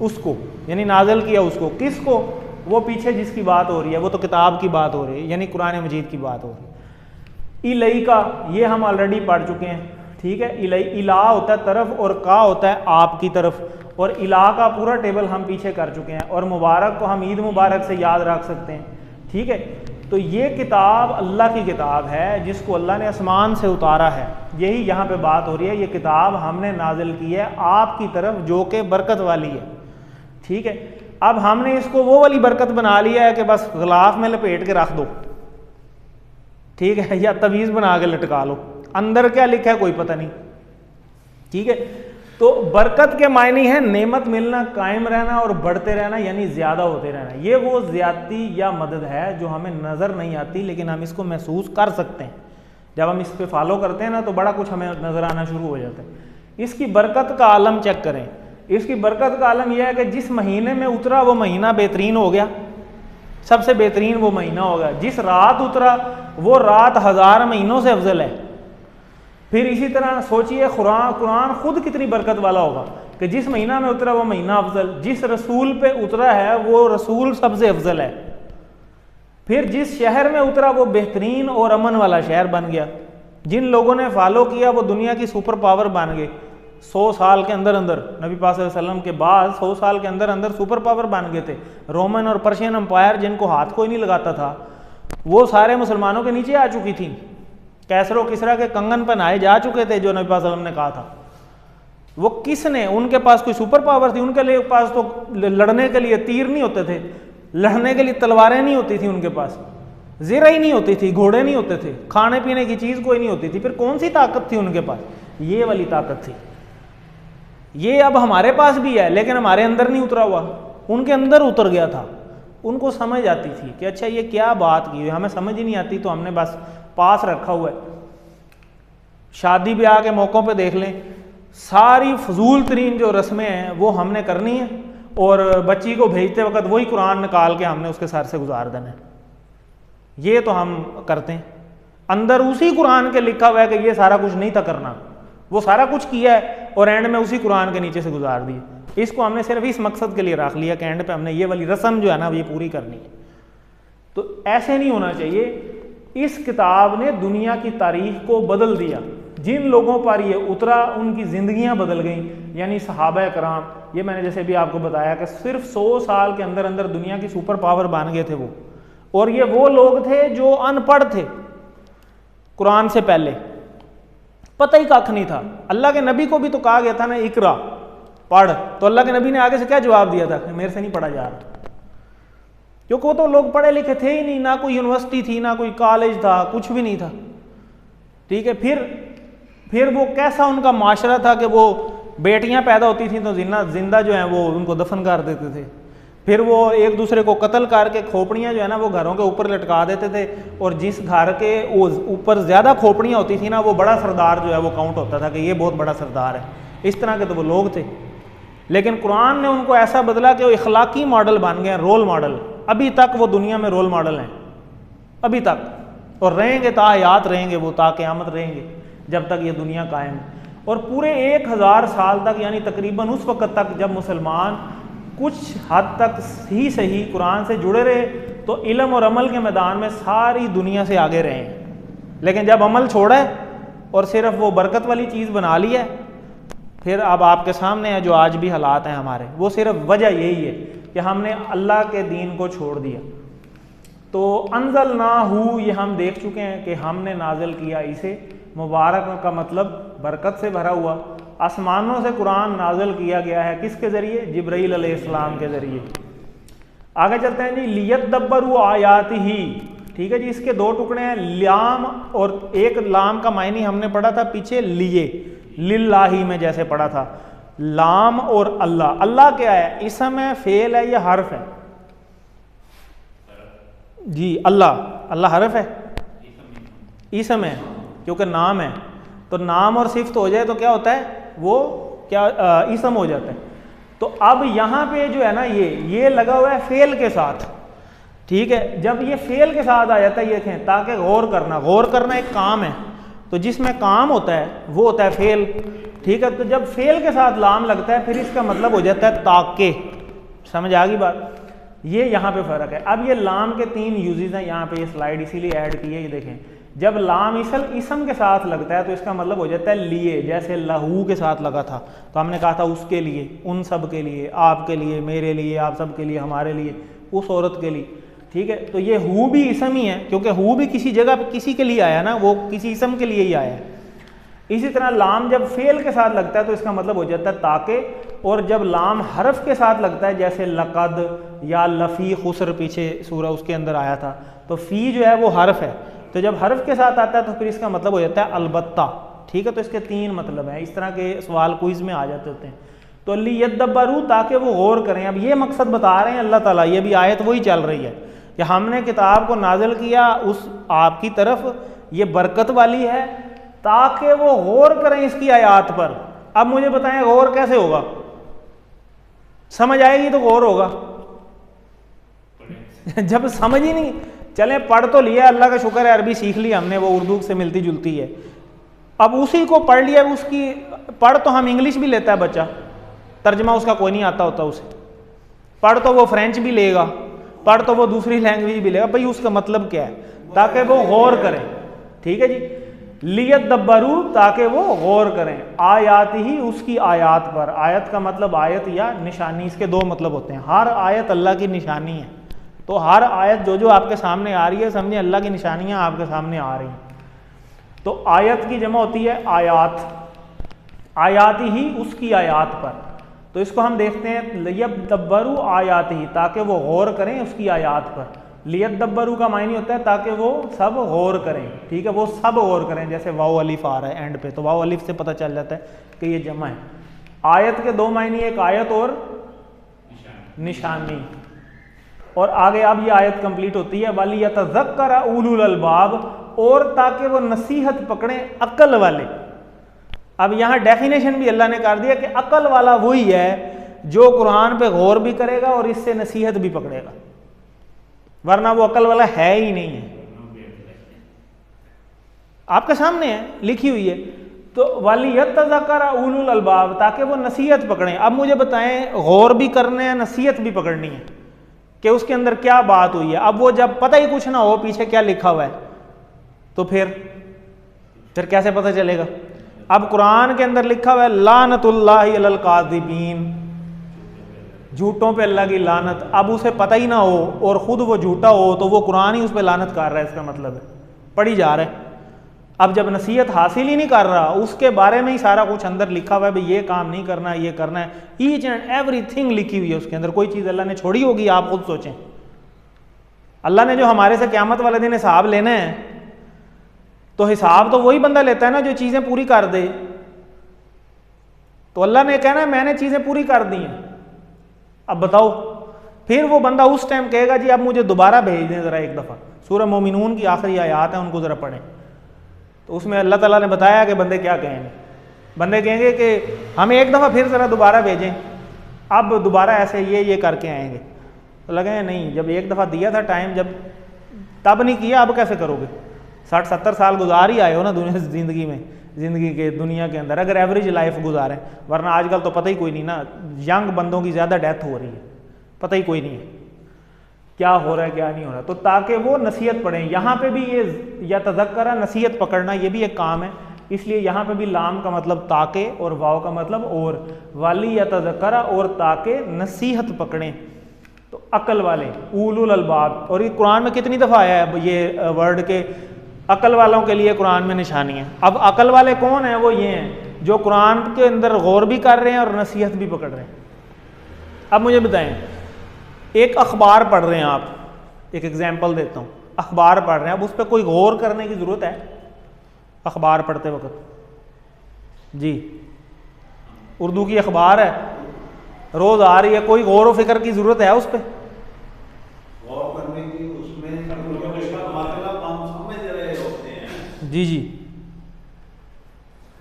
उसको यानी नाजिल किया उसको, किसको, वो पीछे जिसकी बात हो रही है वो तो किताब की बात हो रही है, यानी कुरान मजीद की बात हो रही है। इलई का ये हम ऑलरेडी पढ़ चुके हैं, ठीक है। इलई, इला होता है तरफ और का होता है आपकी तरफ, और इला का पूरा टेबल हम पीछे कर चुके हैं। और मुबारक को हम ईद मुबारक से याद रख सकते हैं, ठीक है। तो ये किताब अल्लाह की किताब है जिसको अल्लाह ने आसमान से उतारा है, यही यहाँ पे बात हो रही है। ये किताब हमने नाजिल की है आपकी तरफ जो कि बरकत वाली है, ठीक है। अब हमने इसको वो वाली बरकत बना लिया है कि बस गिलाफ में लपेट के रख दो, ठीक है, या तवीज़ बना के लटका लो, अंदर क्या लिखा है कोई पता नहीं, ठीक है। तो बरकत के मायने हैं नेमत मिलना, कायम रहना और बढ़ते रहना, यानी ज़्यादा होते रहना। ये वो ज़्यादती या मदद है जो हमें नज़र नहीं आती, लेकिन हम इसको महसूस कर सकते हैं। जब हम इस पे फॉलो करते हैं ना तो बड़ा कुछ हमें नज़र आना शुरू हो जाता है। इसकी बरकत का आलम चेक करें। इसकी बरकत का आलम यह है कि जिस महीने में उतरा वो महीना बेहतरीन हो गया, सबसे बेहतरीन वो महीना होगा। जिस रात उतरा वो रात 1000 महीनों से अफजल है। फिर इसी तरह सोचिए कुरान खुद कितनी बरकत वाला होगा कि जिस महीना में उतरा वो महीना अफजल, जिस रसूल पे उतरा है वो रसूल सबसे अफजल है। फिर जिस शहर में उतरा वो बेहतरीन और अमन वाला शहर बन गया। जिन लोगों ने फॉलो किया वो दुनिया की सुपर पावर बन गए। 100 साल के अंदर अंदर, नबी पाक सल्लल्लाहु अलैहि वसल्लम के बाद 100 साल के अंदर अंदर सुपर पावर बन गए थे। रोमन और पर्शियन एम्पायर जिनको हाथ कोई नहीं लगाता था वो सारे मुसलमानों के नीचे आ चुकी थी। कैसरो किसरा के कंगन पहनाए जा चुके थे जो नबी पाक सल्लल्लाहु अलैहि वसल्लम ने कहा था। वो किसने, उनके पास कोई सुपर पावर थी? उनके लिए पास तो लड़ने के लिए तीर नहीं होते थे, लड़ने के लिए तलवारें नहीं होती थी, उनके पास ज़ेरा ही नहीं होती थी, घोड़े नहीं होते थे, खाने पीने की चीज़ कोई नहीं होती थी। फिर कौन सी ताकत थी उनके पास? ये वाली ताकत थी। ये अब हमारे पास भी है लेकिन हमारे अंदर नहीं उतरा हुआ, उनके अंदर उतर गया था। उनको समझ आती थी कि अच्छा ये क्या बात की हुई, हमें समझ ही नहीं आती तो हमने बस पास रखा हुआ है। शादी ब्याह के मौक़ों पे देख लें, सारी फजूल तरीन जो रस्में हैं वो हमने करनी है और बच्ची को भेजते वक्त वही कुरान निकाल के हमने उसके सर से गुजार देना है। ये तो हम करते हैं, अंदर उसी कुरान के लिखा हुआ है कि ये सारा कुछ नहीं था करना, वो सारा कुछ किया है और एंड में उसी कुरान के नीचे से गुजार दिए। इसको हमने सिर्फ इस मकसद के लिए रख लिया कि एंड पे हमने ये वाली रस्म जो है ना ये पूरी करनी है। तो ऐसे नहीं होना चाहिए। इस किताब ने दुनिया की तारीख को बदल दिया। जिन लोगों पर ये उतरा उनकी ज़िंदगियां बदल गईं, यानी सहाबा कराम, ये मैंने जैसे भी आपको बताया कि सिर्फ 100 साल के अंदर अंदर दुनिया की सुपर पावर बन गए थे वो। और ये वो लोग थे जो अनपढ़ थे, कुरान से पहले पता ही कख नहीं था। अल्लाह के नबी को भी तो कहा गया था ना इकरा, पढ़, तो अल्लाह के नबी ने आगे से क्या जवाब दिया था? मेरे से नहीं पढ़ा जा रहा, क्योंकि वो तो लोग पढ़े लिखे थे ही नहीं, ना कोई यूनिवर्सिटी थी, ना कोई कॉलेज था, कुछ भी नहीं था, ठीक है। फिर वो कैसा उनका माशरा था कि वो बेटियां पैदा होती थी तो जिंदा जो है वो उनको दफन कर देते थे। फिर वो एक दूसरे को कत्ल करके खोपड़ियाँ जो है ना वो घरों के ऊपर लटका देते थे, और जिस घर के ऊपर ज़्यादा खोपड़ियाँ होती थी ना वो बड़ा सरदार जो है वो काउंट होता था कि ये बहुत बड़ा सरदार है। इस तरह के तो वो लोग थे। लेकिन कुरान ने उनको ऐसा बदला कि वो इखलाकी मॉडल बन गए, रोल मॉडल। अभी तक वो दुनिया में रोल मॉडल हैं, अभी तक, और रहेंगे, तायात रहेंगे वो, क़यामत रहेंगे जब तक ये दुनिया कायम है। और पूरे 1000 साल तक, यानी तकरीबन उस वक़्त तक जब मुसलमान कुछ हद तक ही सही कुरान से जुड़े रहे तो इल्म और अमल के मैदान में सारी दुनिया से आगे रहे हैं। लेकिन जब अमल छोड़ा है और सिर्फ वो बरकत वाली चीज़ बना ली है, फिर अब आपके सामने है जो आज भी हालात हैं हमारे, वो सिर्फ वजह यही है कि हमने अल्लाह के दीन को छोड़ दिया। तो अनजल ना हु, ये हम देख चुके हैं कि हमने नाजिल किया इसे, मुबारक का मतलब बरकत से भरा हुआ। आसमानों से कुरान नाजिल किया गया है, किसके ज़रिए? जिब्राईल अलैहिस्सलाम के ज़रिए। आगे चलते हैं जी, लियद्दब्बरू आयातिही, ठीक है जी। इसके दो टुकड़े हैं, लाम, और एक लाम का मायने हमने पढ़ा था पीछे लिए, लिल्लाही में जैसे पढ़ा था। लाम और अल्लाह। अल्लाह क्या है? इसम है, फेल है या हर्फ है? जी अल्लाह, अल्लाह हर्फ है, इसम है क्योंकि नाम है। तो नाम और सिफ्त हो जाए तो क्या होता है? वो क्या इसम हो जाता है। तो अब यहाँ पे जो है ना ये लगा हुआ है फेल के साथ, ठीक है। जब ये फेल के साथ आ जाता है, ये देखें, ताकि गौर करना एक काम है, तो जिसमें काम होता है वो होता है फेल, ठीक है। तो जब फेल के साथ लाम लगता है फिर इसका मतलब हो जाता है ताके। समझ आ गई बात? ये यहाँ पे फ़र्क है। अब ये लाम के 3 यूजेस हैं यहाँ पे, ये स्लाइड इसीलिए ऐड की है। ये देखें, जब लाम इसम के साथ लगता है तो इसका मतलब हो जाता है लिए, जैसे लहू के साथ लगा था तो हमने कहा था उसके लिए, उन सब के लिए, आपके लिए, मेरे लिए, आप सब के लिए, हमारे लिए, उस औरत के लिए, ठीक है। तो ये हु भी इसम ही है, क्योंकि हु भी किसी जगह पे किसी के लिए आया ना, वो किसी इसम के लिए ही आया है। इसी तरह लाम जब फेल के साथ लगता है तो इसका मतलब हो जाता है ताके, और जब लाम हरफ के साथ लगता है जैसे लक़द या लफ़ी खुसर, पीछे सूरा उसके अंदर आया था, तो फ़ी जो है वो हरफ है, तो जब हरफ के साथ आता है तो फिर इसका मतलब हो जाता है अलबत्ता, ठीक है। तो इसके 3 मतलब हैं। इस तरह के सवाल क्विज़ में आ जाते होते हैं। तो लियद्दब्बरू, ताकि वो गौर करें। अब ये मकसद बता रहे हैं अल्लाह ताला, ये भी आयत वही चल रही है कि हमने किताब को नाजिल किया उस आपकी तरफ, ये बरकत वाली है, ताकि वो गौर करें इसकी आयात पर। अब मुझे बताएं गौर कैसे होगा? समझ आएगी तो गौर होगा जब समझ ही नहीं, चलें पढ़ तो लिया, अल्लाह का शुक्र है, अरबी सीख ली हमने, वो उर्दू से मिलती जुलती है। अब उसी को पढ़ लिया, उसकी पढ़ तो हम इंग्लिश भी लेता है बच्चा, तर्जमा उसका कोई नहीं आता होता उसे, पढ़ तो वो फ्रेंच भी लेगा, पढ़ तो वो दूसरी लैंग्वेज भी लेगा। भाई उसका मतलब क्या है? ताकि वो गौर करें, ठीक है जी। लियद्दब्बरू, ताकि वो गौर करें, आयात ही, उसकी आयात पर। आयत का मतलब आयत या निशानी, इसके 2 मतलब होते हैं। हर आयत अल्लाह की निशानी है, तो हर आयत जो आपके सामने आ रही है, समझिए अल्लाह की निशानियां आपके सामने आ रही हैं। तो आयत की जमा होती है आयात, आयात ही, उसकी आयात पर। तो इसको हम देखते हैं लियद्दब्बरू आयात ही, ताकि वो गौर करें उसकी आयात पर। लियद्दब्बरू का मायने होता है ताकि वो सब गौर करें, ठीक है, वो सब गौर करें। जैसे वाव अलिफ आ रहा है एंड पे, तो वाव अलिफ से पता चल जाता है कि ये जमा है। आयत के 2 मायने, एक आयत और निशानी। और आगे अब ये आयत कंप्लीट होती है, वाली यतज़क्कर उलुल अलबाब, और ताकि वो नसीहत पकड़ें अक्ल वाले। अब यहाँ डेफिनेशन भी अल्लाह ने कर दिया कि अक्ल वाला वही है जो कुरान पे गौर भी करेगा और इससे नसीहत भी पकड़ेगा, वरना वो अक्ल वाला है ही नहीं है। आपके सामने है, लिखी हुई है। तो वाली यतज़क्कर उलुल अलबाब, ताकि वो नसीहत पकड़ें। अब मुझे बताएं, गौर भी करना है, नसीहत भी पकड़नी है कि उसके अंदर क्या बात हुई है। अब वो जब पता ही कुछ ना हो पीछे क्या लिखा हुआ है, तो फिर कैसे पता चलेगा? अब कुरान के अंदर लिखा हुआ है लानतुल्लाहि अलल काज़िबीन, झूठों पे अल्लाह की लानत। अब उसे पता ही ना हो और ख़ुद वो झूठा हो, तो वो कुरान ही उस पर लानत कर रहा है, इसका मतलब है पढ़ी जा रहा है। अब जब नसीहत हासिल ही नहीं कर रहा, उसके बारे में ही सारा कुछ अंदर लिखा हुआ है, भाई ये काम नहीं करना, ये करना है, ईच एंड एवरीथिंग लिखी हुई है उसके अंदर। कोई चीज़ अल्लाह ने छोड़ी होगी? आप खुद सोचें। अल्लाह ने जो हमारे से क़यामत वाले दिन हिसाब लेना है, तो हिसाब तो वही बंदा लेता है ना जो चीज़ें पूरी कर दे। तो अल्लाह ने कहना है मैंने चीज़ें पूरी कर दी हैं, अब बताओ। फिर वो बंदा उस टाइम कहेगा जी अब मुझे दोबारा भेज दें ज़रा एक दफ़ा। सूरह मोमिनून की आखिरी आयत है, उनको ज़रा पढ़ें। तो उसमें अल्लाह ताला ने बताया कि बंदे क्या कहेंगे। बंदे कहेंगे कि हमें एक दफ़ा फिर ज़रा दोबारा भेजें, अब दोबारा ऐसे ये करके आएंगे। तो लगे नहीं, जब एक दफ़ा दिया था टाइम, जब तब नहीं किया, अब कैसे करोगे? 60-70 साल गुजार ही आए हो ना दुनिया ज़िंदगी के दुनिया के अंदर, अगर एवरेज लाइफ गुजारें। वरना आजकल तो पता ही कोई नहीं ना, यंग बंदों की ज़्यादा डेथ हो रही है, पता ही कोई नहीं है क्या हो रहा है क्या नहीं हो रहा। तो ताकि वो नसीहत पढ़ें। यहाँ पे भी ये यतज़क्कर, नसीहत पकड़ना, ये भी एक काम है, इसलिए यहाँ पे भी लाम का मतलब ताकि और वाव का मतलब और। वाली यतज़क्कर, और ताकि नसीहत पकड़ें, तो अक्ल वाले, उलुल अलबाब। और ये कुरान में कितनी दफ़ा आया है ये वर्ड के अक्ल वालों के लिए कुरान में निशानी है। अब अक्ल वाले कौन है? वो ये हैं जो कुरान के अंदर गौर भी कर रहे हैं और नसीहत भी पकड़ रहे हैं। अब मुझे बताएं, एक अखबार पढ़ रहे हैं आप, एक एग्जाम्पल देता हूँ, अखबार पढ़ रहे हैं, अब उस पर कोई गौर करने की ज़रूरत है अखबार पढ़ते वक्त? जी उर्दू की अखबार है, रोज़ आ रही है, कोई गौर व फिक्र की ज़रूरत है उस पर? गौर करने की उसमें मतलब हम समझ रहे होते हैं। जी जी,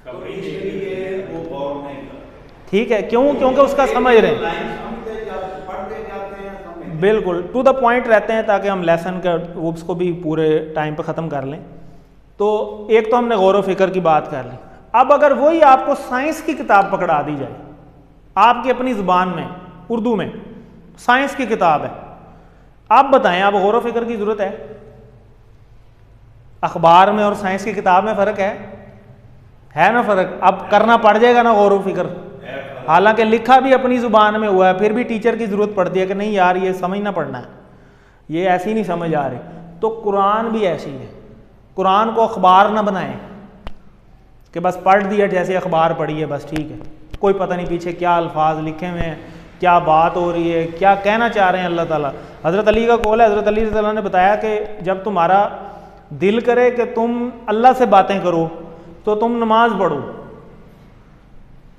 तो इसलिए वो गौर नहीं करते। ठीक है, क्यों? क्योंकि उसका समझ रहे हैं, लाइन समझते जाते, पढ़ते जाते हैं, समझते बिल्कुल टू द पॉइंट रहते हैं, ताकि हम लेसन का वो उसको भी पूरे टाइम पे ख़त्म कर लें। तो एक तो हमने गौर व फिक्र की बात कर ली। अब अगर वही आपको साइंस की किताब पकड़ा दी जाए, आपकी अपनी ज़ुबान में, उर्दू में साइंस की किताब है, आप बताएं, आप गौर व फिक्र की ज़रूरत है? अखबार में और साइंस की किताब में फ़र्क है ना फ़र्क? अब करना पड़ जाएगा ना गौर व फिक्र, हालांकि लिखा भी अपनी ज़ुबान में हुआ है, फिर भी टीचर की ज़रूरत पड़ती है कि नहीं यार ये समझना पड़ना है, ये ऐसी नहीं समझ आ रही। तो कुरान भी ऐसी है, कुरान को अखबार ना बनाएं कि बस पढ़ दिया जैसे अखबार पढ़ी है बस ठीक है, कोई पता नहीं पीछे क्या अल्फाज लिखे हुए हैं, क्या बात हो रही है, क्या कहना चाह रहे हैं अल्लाह ताला। हज़रत अली का कौल है, हज़रत अली रज़ियल्लाहु अन्हु ने बताया कि जब तुम्हारा दिल करे कि तुम अल्लाह से बातें करो तो तुम नमाज पढ़ो,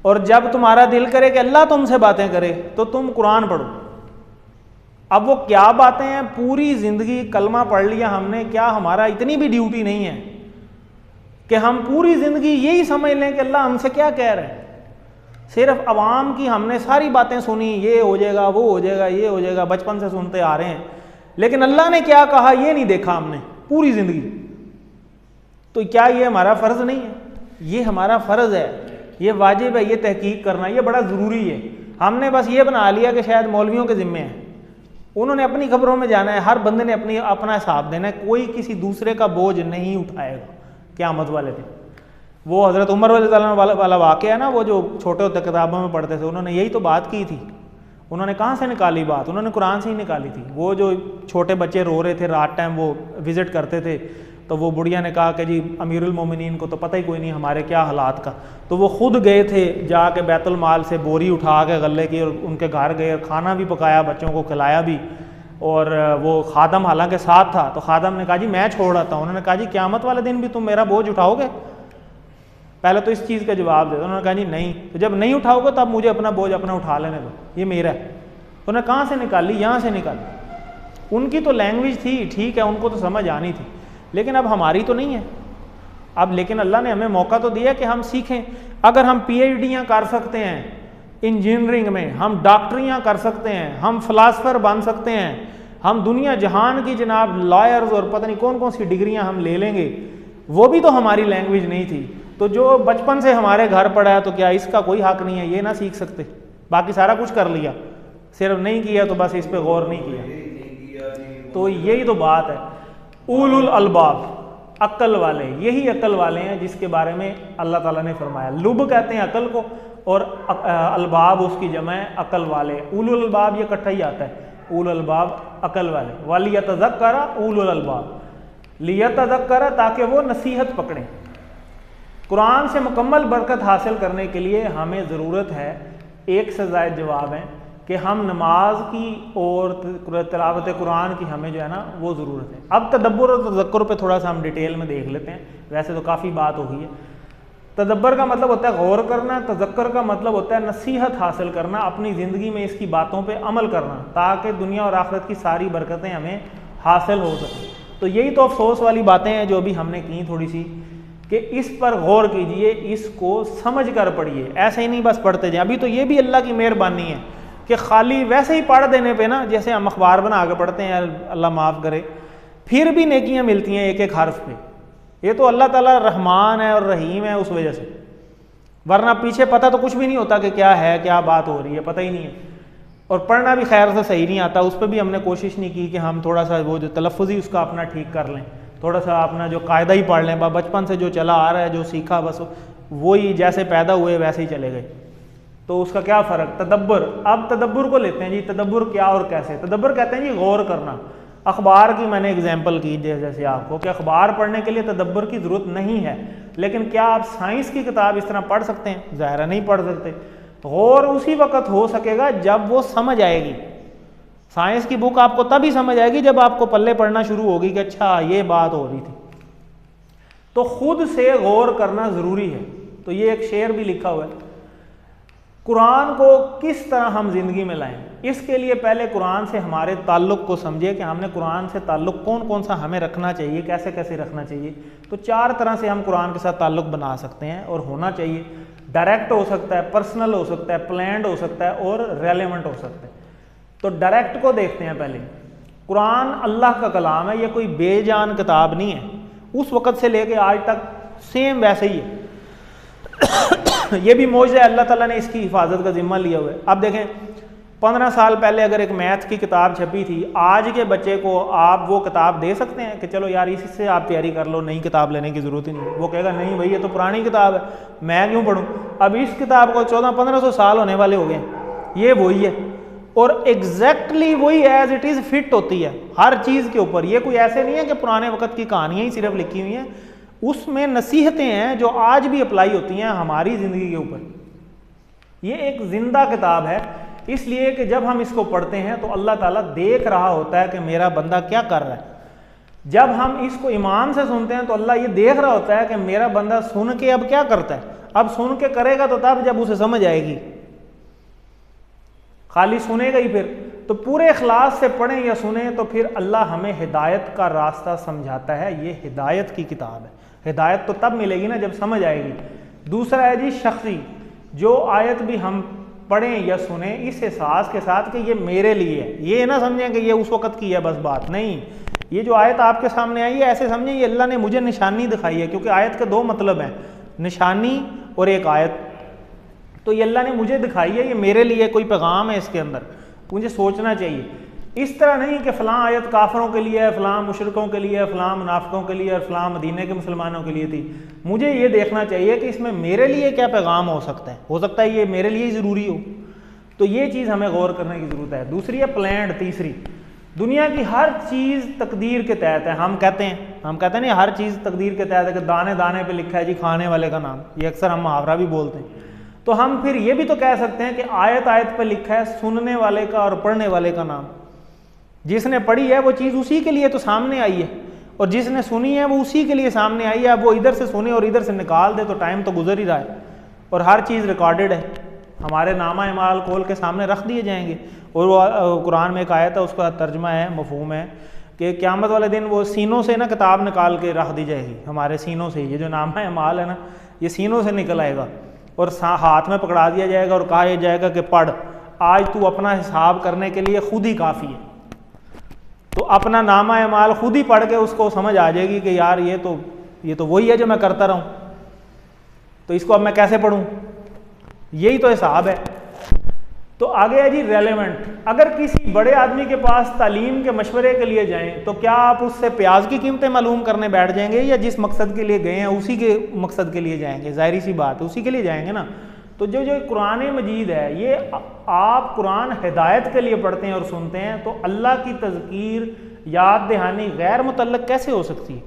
और जब तुम्हारा दिल करे कि अल्लाह तुमसे बातें करे तो तुम कुरान पढ़ो। अब वो क्या बातें हैं, पूरी ज़िंदगी कलमा पढ़ लिया हमने, क्या हमारा इतनी भी ड्यूटी नहीं है कि हम पूरी ज़िंदगी यही समझ लें कि अल्लाह हमसे क्या कह रहे हैं? सिर्फ अवाम की हमने सारी बातें सुनी, ये हो जाएगा, वो हो जाएगा, ये हो जाएगा, बचपन से सुनते आ रहे हैं, लेकिन अल्लाह ने क्या कहा ये नहीं देखा हमने पूरी ज़िंदगी। तो क्या ये हमारा फ़र्ज़ नहीं है? ये हमारा फ़र्ज़ है, ये वाजिब है, ये तहकीक करना, ये बड़ा ज़रूरी है। हमने बस ये बना लिया कि शायद मौलवियों के ज़िम्मे है, उन्होंने अपनी खबरों में जाना है, हर बंदे ने अपना हिसाब देना है, कोई किसी दूसरे का बोझ नहीं उठाएगा क़यामत वाले दिन। वो हज़रत उमर वाला वाक़या है ना, वो जो छोटे होते किताबों में पढ़ते थे, उन्होंने यही तो बात की थी। उन्होंने कहाँ से निकाली बात? उन्होंने कुरान से ही निकाली थी। वो जो छोटे बच्चे रो रहे थे, रात टाइम वो विज़िट करते थे, तो वो बुढ़िया ने कहा कि जी अमीरुल मोमिनीन को तो पता ही कोई नहीं हमारे क्या हालात का, तो वो खुद गए थे जाके बैतुल माल से बोरी उठा के गले की, और उनके घर गए और खाना भी पकाया, बच्चों को खिलाया भी, और वो खादम हालांकि साथ था, तो खादम ने कहा जी मैं छोड़ आता हूँ। उन्होंने कहा जी क़यामत वाले दिन भी तुम मेरा बोझ उठाओगे? पहले तो इस चीज़ का जवाब दे दो। उन्होंने कहा जी नहीं। तो जब नहीं उठाओगे तो अब मुझे अपना बोझ अपना उठा लेने दो, ये मेरा है। उन्होंने कहाँ से निकाली? यहाँ से निकाली। उनकी तो लैंग्वेज थी, ठीक है, उनको तो समझ आनी थी, लेकिन अब हमारी तो नहीं है। अब लेकिन अल्लाह ने हमें मौका तो दिया कि हम सीखें। अगर हम PhDयाँ कर सकते हैं इंजीनियरिंग में, हम डॉक्टरियाँ कर सकते हैं, हम फ़िलासफ़र बन सकते हैं, हम दुनिया जहान की जनाब लॉयर्स और पता नहीं कौन कौन सी डिग्रियाँ हम ले लेंगे, वो भी तो हमारी लैंग्वेज नहीं थी। तो जो बचपन से हमारे घर पड़ा है तो क्या इसका कोई हक नहीं है ये ना सीख सकते? बाकी सारा कुछ कर लिया, सिर्फ नहीं किया तो बस इस पे गौर नहीं किया। तो यही तो बात है। उलुल अलबाब, अक्ल वाले, यही अक्ल वाले हैं जिसके बारे में अल्लाह ताला ने फरमाया। लुब कहते हैं अक्ल को, और अलबाब उसकी जमा है अक्ल वाले। उलुल अलबाब ये इकट्ठा ही आता है, उलुल अलबाब अक्ल वाले। वलियतज़क्करा उलुल अलबाब, लियतज़क्करा ताकि वो नसीहत पकड़ें। कुरान से मुकम्मल बरकत हासिल करने के लिए हमें ज़रूरत है, एक से ज़ायद जवाब है कि हम नमाज की और तिलावत कुरान की हमें जो है ना वो ज़रूरत है। अब तदब्बर और तज़क्कुर पे थोड़ा सा हम डिटेल में देख लेते हैं। वैसे तो काफ़ी बात हो गई है। तदब्बर का मतलब होता है गौर करना, तज़क्कुर का मतलब होता है नसीहत हासिल करना, अपनी ज़िंदगी में इसकी बातों पे अमल करना, ताकि दुनिया और आखिरत की सारी बरकतें हमें हासिल हो सकें। तो यही तो अफसोस वाली बातें हैं जो अभी हमने की थोड़ी सी, कि इस पर गौर कीजिए, इसको समझ कर पढ़िए, ऐसे ही नहीं बस पढ़ते जाए। अभी तो ये भी अल्लाह की मेहरबानी है कि खाली वैसे ही पढ़ देने पे ना, जैसे हम अखबार बना के पढ़ते हैं, अल्लाह माफ़ करे, फिर भी नेकियां मिलती हैं एक एक हर्फ पे। ये तो अल्लाह ताला रहमान है और रहीम है उस वजह से, वरना पीछे पता तो कुछ भी नहीं होता कि क्या है, क्या बात हो रही है, पता ही नहीं है। और पढ़ना भी खैर से सही नहीं आता, उस पर भी हमने कोशिश नहीं की कि हम थोड़ा सा वो जो तलफ़्फ़ुज़ ही उसका अपना ठीक कर लें, थोड़ा सा अपना जो कायदा ही पढ़ लें, बचपन से जो चला आ रहा है, जो सीखा बस वही, जैसे पैदा हुए वैसे ही चले गए। तो उसका क्या फ़र्क? तदब्बर। अब तदब्बर को लेते हैं जी, तदब्बर क्या और कैसे? तदब्बर कहते हैं जी गौर करना। अखबार की मैंने एग्जाम्पल की जैसे आपको कि अखबार पढ़ने के लिए तदब्बर की ज़रूरत नहीं है, लेकिन क्या आप साइंस की किताब इस तरह पढ़ सकते हैं? ज़ाहिर है नहीं पढ़ सकते। गौर उसी वक्त हो सकेगा जब वो समझ आएगी। साइंस की बुक आपको तभी समझ आएगी जब आपको पल्ले पढ़ना शुरू होगी कि अच्छा ये बात हो रही थी। तो खुद से गौर करना ज़रूरी है। तो ये एक शेर भी लिखा हुआ है कुरान को किस तरह हम ज़िंदगी में लाएं, इसके लिए पहले कुरान से हमारे ताल्लुक़ को समझिए कि हमने कुरान से ताल्लुक़ कौन कौन सा हमें रखना चाहिए, कैसे कैसे रखना चाहिए। तो 4 तरह से हम कुरान के साथ ताल्लुक़ बना सकते हैं और होना चाहिए। डायरेक्ट हो सकता है, पर्सनल हो सकता है, प्लान्ड हो सकता है और रेलेवेंट हो सकता है। तो डायरेक्ट को देखते हैं पहले। कुरान अल्लाह का कलाम है, ये कोई बेजान किताब नहीं है। उस वक़्त से लेके आज तक सेम वैसे ही है। ये भी मौजज़ा है, अल्लाह ताला ने इसकी हिफाजत का जिम्मा लिया हुआ है। अब देखें 15 साल पहले अगर एक मैथ की किताब छपी थी, आज के बच्चे को आप वो किताब दे सकते हैं कि चलो यार इससे आप तैयारी कर लो, नई किताब लेने की ज़रूरत ही नहीं। वो कहेगा नहीं भाई ये तो पुरानी किताब है, मैं क्यों पढ़ूँ। अब इस किताब को 1400-1500 साल होने वाले हो गए, ये वही है और एग्जैक्टली वही एज इट इज़ फिट होती है हर चीज़ के ऊपर। ये कोई ऐसे नहीं है कि पुराने वक्त की कहानियाँ ही सिर्फ लिखी हुई हैं, उसमें नसीहतें हैं जो आज भी अप्लाई होती हैं हमारी ज़िंदगी के ऊपर। ये एक ज़िंदा किताब है, इसलिए कि जब हम इसको पढ़ते हैं तो अल्लाह ताला देख रहा होता है कि मेरा बंदा क्या कर रहा है। जब हम इसको ईमान से सुनते हैं तो अल्लाह ये देख रहा होता है कि मेरा बंदा सुन के अब क्या करता है। अब सुन के करेगा तो तब जब उसे समझ आएगी, खाली सुनेगा ही फिर। तो पूरे इखलास से पढ़ें या सुने तो फिर अल्लाह हमें हिदायत का रास्ता समझाता है। ये हिदायत की किताब है। हिदायत तो तब मिलेगी ना जब समझ आएगी। दूसरा है जी शख्सी, जो आयत भी हम पढ़ें या सुने इस एहसास के साथ कि ये मेरे लिए है। ये ना समझें कि ये उस वक़्त की है बस बात नहीं। ये जो आयत आपके सामने आई है ऐसे समझें ये अल्लाह ने मुझे निशानी दिखाई है, क्योंकि आयत के 2 मतलब हैं, निशानी और एक आयत। तो ये अल्लाह ने मुझे दिखाई है, ये मेरे लिए कोई पैगाम है इसके अंदर, मुझे सोचना चाहिए। इस तरह नहीं कि फ़लाँ आयत काफ़रों के लिए है, फ़लाँ मुशरिकों के लिए है, फ़लाँ मुनाफिकों के लिए और फ़लाँ मदीने के मुसलमानों के लिए थी। मुझे ये देखना चाहिए कि इसमें मेरे लिए क्या पैगाम हो सकता है ये मेरे लिए ही ज़रूरी हो। तो ये चीज़ हमें गौर करने की ज़रूरत है। दूसरी है प्लान्ड। तीसरी, दुनिया की हर चीज़ तकदीर के तहत है। हम कहते हैं नहीं हर चीज़ तकदीर के तहत है कि दाने दाने पे लिखा है जी खाने वाले का नाम। ये अक्सर हम मुहावरा भी बोलते हैं। तो हम फिर ये भी तो कह सकते हैं कि आयत आयत पे लिखा है सुनने वाले का और पढ़ने वाले का नाम। जिसने पढ़ी है वो चीज़ उसी के लिए तो सामने आई है, और जिसने सुनी है वो उसी के लिए सामने आई है। अब वो इधर से सुने और इधर से निकाल दे तो टाइम तो गुजर ही रहा है, और हर चीज़ रिकॉर्डेड है। हमारे नामा इमाल खोल के सामने रख दिए जाएंगे। और वो कुरान में एक आयत है, उसका तर्जमा है, मफहूम है कि क़यामत वाले दिन वो सीनों से ना किताब निकाल के रख दी जाएगी। हमारे सीनों से ये जो नामा इमाल है ना, ये सीनों से निकल आएगा और हाथ में पकड़ा दिया जाएगा और कहा जाएगा कि पढ़, आज तू अपना हिसाब करने के लिए खुद ही काफ़ी है। तो अपना नामा इमाल खुद ही पढ़ के उसको समझ आ जाएगी कि यार ये तो वही है जो मैं करता रहूं, तो इसको अब मैं कैसे पढ़ूं। यही तो हिसाब है। तो आगे है जी रेलेवेंट। अगर किसी बड़े आदमी के पास तालीम के मशवरे के लिए जाएं तो क्या आप उससे प्याज की कीमतें मालूम करने बैठ जाएंगे, या जिस मकसद के लिए गए हैं उसी के मकसद के लिए जाएंगे। जाहिर सी बात है उसी के लिए जाएंगे ना। तो जो कुरान मजीद है, ये आप कुरान हिदायत के लिए पढ़ते हैं और सुनते हैं तो अल्लाह की तज़कीर, याद दहानी गैर मुतल्लक कैसे हो सकती है।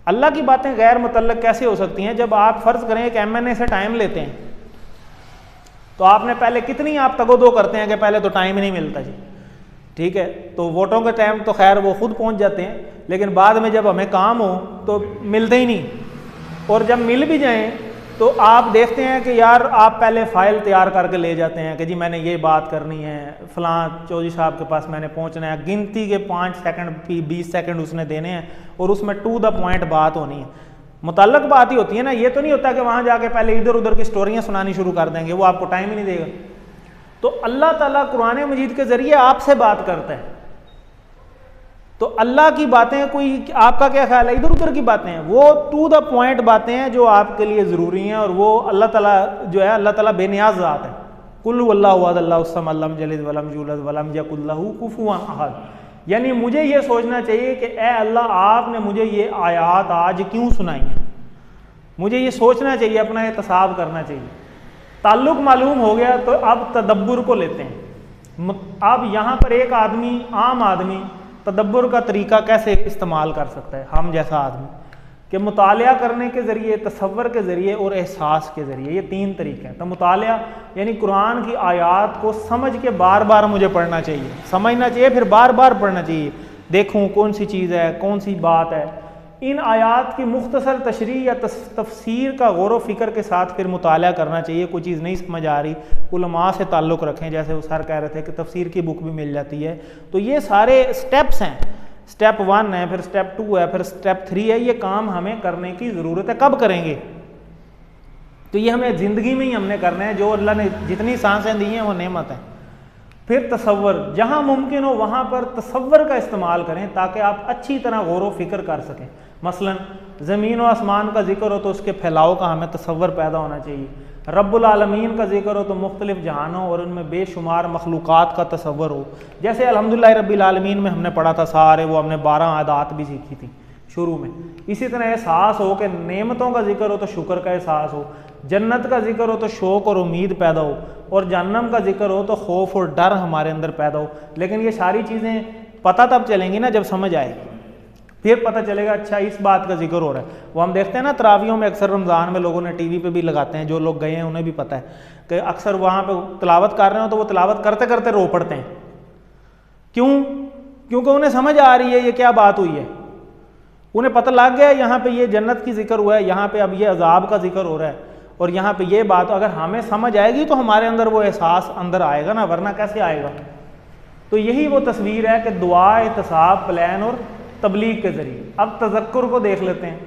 अल्लाह की बातें गैर मुतल्लक कैसे हो सकती हैं। जब आप फ़र्ज़ करें एक MNA से टाइम लेते हैं तो आपने पहले कितनी आप तगोदो करते हैं कि पहले तो टाइम ही नहीं मिलता जी, ठीक है। तो वोटों के टाइम तो खैर वो खुद पहुंच जाते हैं, लेकिन बाद में जब हमें काम हो तो मिलते ही नहीं। और जब मिल भी जाएं तो आप देखते हैं कि यार आप पहले फ़ाइल तैयार करके ले जाते हैं कि जी मैंने ये बात करनी है, फ़लाँ चौधरी साहब के पास मैंने पहुंचना है, गिनती के 5 सेकंड 20 सेकंड उसने देने हैं और उसमें टू द पॉइंट बात होनी है, मुतल्लक बात ही होती है ना। ये तो नहीं होता कि वहाँ जाके पहले इधर उधर की स्टोरियाँ सुनानी शुरू कर देंगे, वो आपको टाइम ही नहीं देगा। तो अल्लाह ताला कुरान मजीद के ज़रिए आपसे बात करता है। तो अल्लाह की बातें कोई आपका क्या ख्याल है, इधर उधर की बातें हैं, वो टू द पॉइंट बातें हैं जो आपके लिए ज़रूरी हैं। और वो अल्लाह ताला जो है, अल्लाह ताला बेनियाज ज़ात है। कुल हुवल्लाहु अहद अल्लाहुस समद लम यलिद वलम यूलद वलम यकुल लहू कुफुवन अहद। यानी मुझे ये सोचना चाहिए कि ए अल्लाह आपने मुझे ये आयात आज क्यों सुनाई है। मुझे ये सोचना चाहिए, अपना एहतसाब करना चाहिए। ताल्लुक़ मालूम हो गया तो अब तदब्बुर को लेते हैं। अब यहाँ पर एक आदमी, आम आदमी तदब्बुर का तरीका कैसे इस्तेमाल कर सकता है, हम जैसा आदमी, कि मुतालिया करने के ज़रिए, तसव्वुर के ज़रिए और एहसास के ज़रिए। ये 3 तरीके हैं। तो मुतालिया यानी कुरान की आयात को समझ के बार बार मुझे पढ़ना चाहिए, समझना चाहिए, फिर बार बार पढ़ना चाहिए। देखूँ कौन सी चीज़ है, कौन सी बात है, इन आयात की मुख्तसर तशरीह या तफसीर का गौर व फिक्र के साथ फिर मुताला करना चाहिए। कोई चीज़ नहीं समझ आ रही, उलमा से ताल्लुक़ रखें, जैसे वो सर कह रहे थे कि तफसीर की बुक भी मिल जाती है। तो ये सारे स्टेप्स हैं, स्टेप 1 है, फिर स्टेप 2 है, फिर स्टेप 3 है। ये काम हमें करने की ज़रूरत है। कब करेंगे? तो ये हमें ज़िंदगी में ही हमने करना है। जो अल्लाह ने जितनी सांसें दी हैं वो नेमत है। फिर तसव्वुर, जहाँ मुमकिन हो वहाँ पर तसव्वुर का इस्तेमाल करें ताकि आप अच्छी तरह गौर व फिक्र कर सकें। मसलन ज़मीन व आसमान का जिक्र हो तो उसके फैलाव का हमें तसव्वुर पैदा होना चाहिए। रब्बुल आलमीन का जिक्र हो तो मुख्तलिफ जहानों और उनमें बेशुमार मखलूक़ात का तसव्वुर हो। जैसे अल्हम्दुलिल्लाह रब्बिल आलमीन में हमने पढ़ा था सारे, वो हमने 12 आदात भी सीखी थी शुरू में। इसी तरह एहसास हो कि नेमतों का जिक्र हो तो शुक्र का एहसास हो, जन्नत का जिक्र हो तो शौक़ और उम्मीद पैदा हो, और जहन्नम का जिक्र हो तो खौफ और डर हमारे अंदर पैदा हो। लेकिन ये सारी चीज़ें पता तब चलेंगी ना जब समझ आएगी, फिर पता चलेगा अच्छा इस बात का जिक्र हो रहा है। वो हम देखते हैं ना तरावियों में, अक्सर रमज़ान में लोगों ने टीवी पे भी लगाते हैं, जो लोग गए हैं उन्हें भी पता है कि अक्सर वहाँ पे तिलावत कर रहे हो तो वो तिलावत करते करते रो पड़ते हैं। क्यों? क्योंकि उन्हें समझ आ रही है ये क्या बात हुई है, उन्हें पता लग गया यहाँ पे ये जन्नत की जिक्र हुआ है, यहाँ पे अब ये अजाब का जिक्र हो रहा है, और यहाँ पे ये बात अगर हमें समझ आएगी तो हमारे अंदर वो एहसास अंदर आएगा ना, वरना कैसे आएगा। तो यही वो तस्वीर है कि दुआ, एहतिसाब, प्लान और तबलीग के ज़रिए। अब तज़क्कुर को देख लेते हैं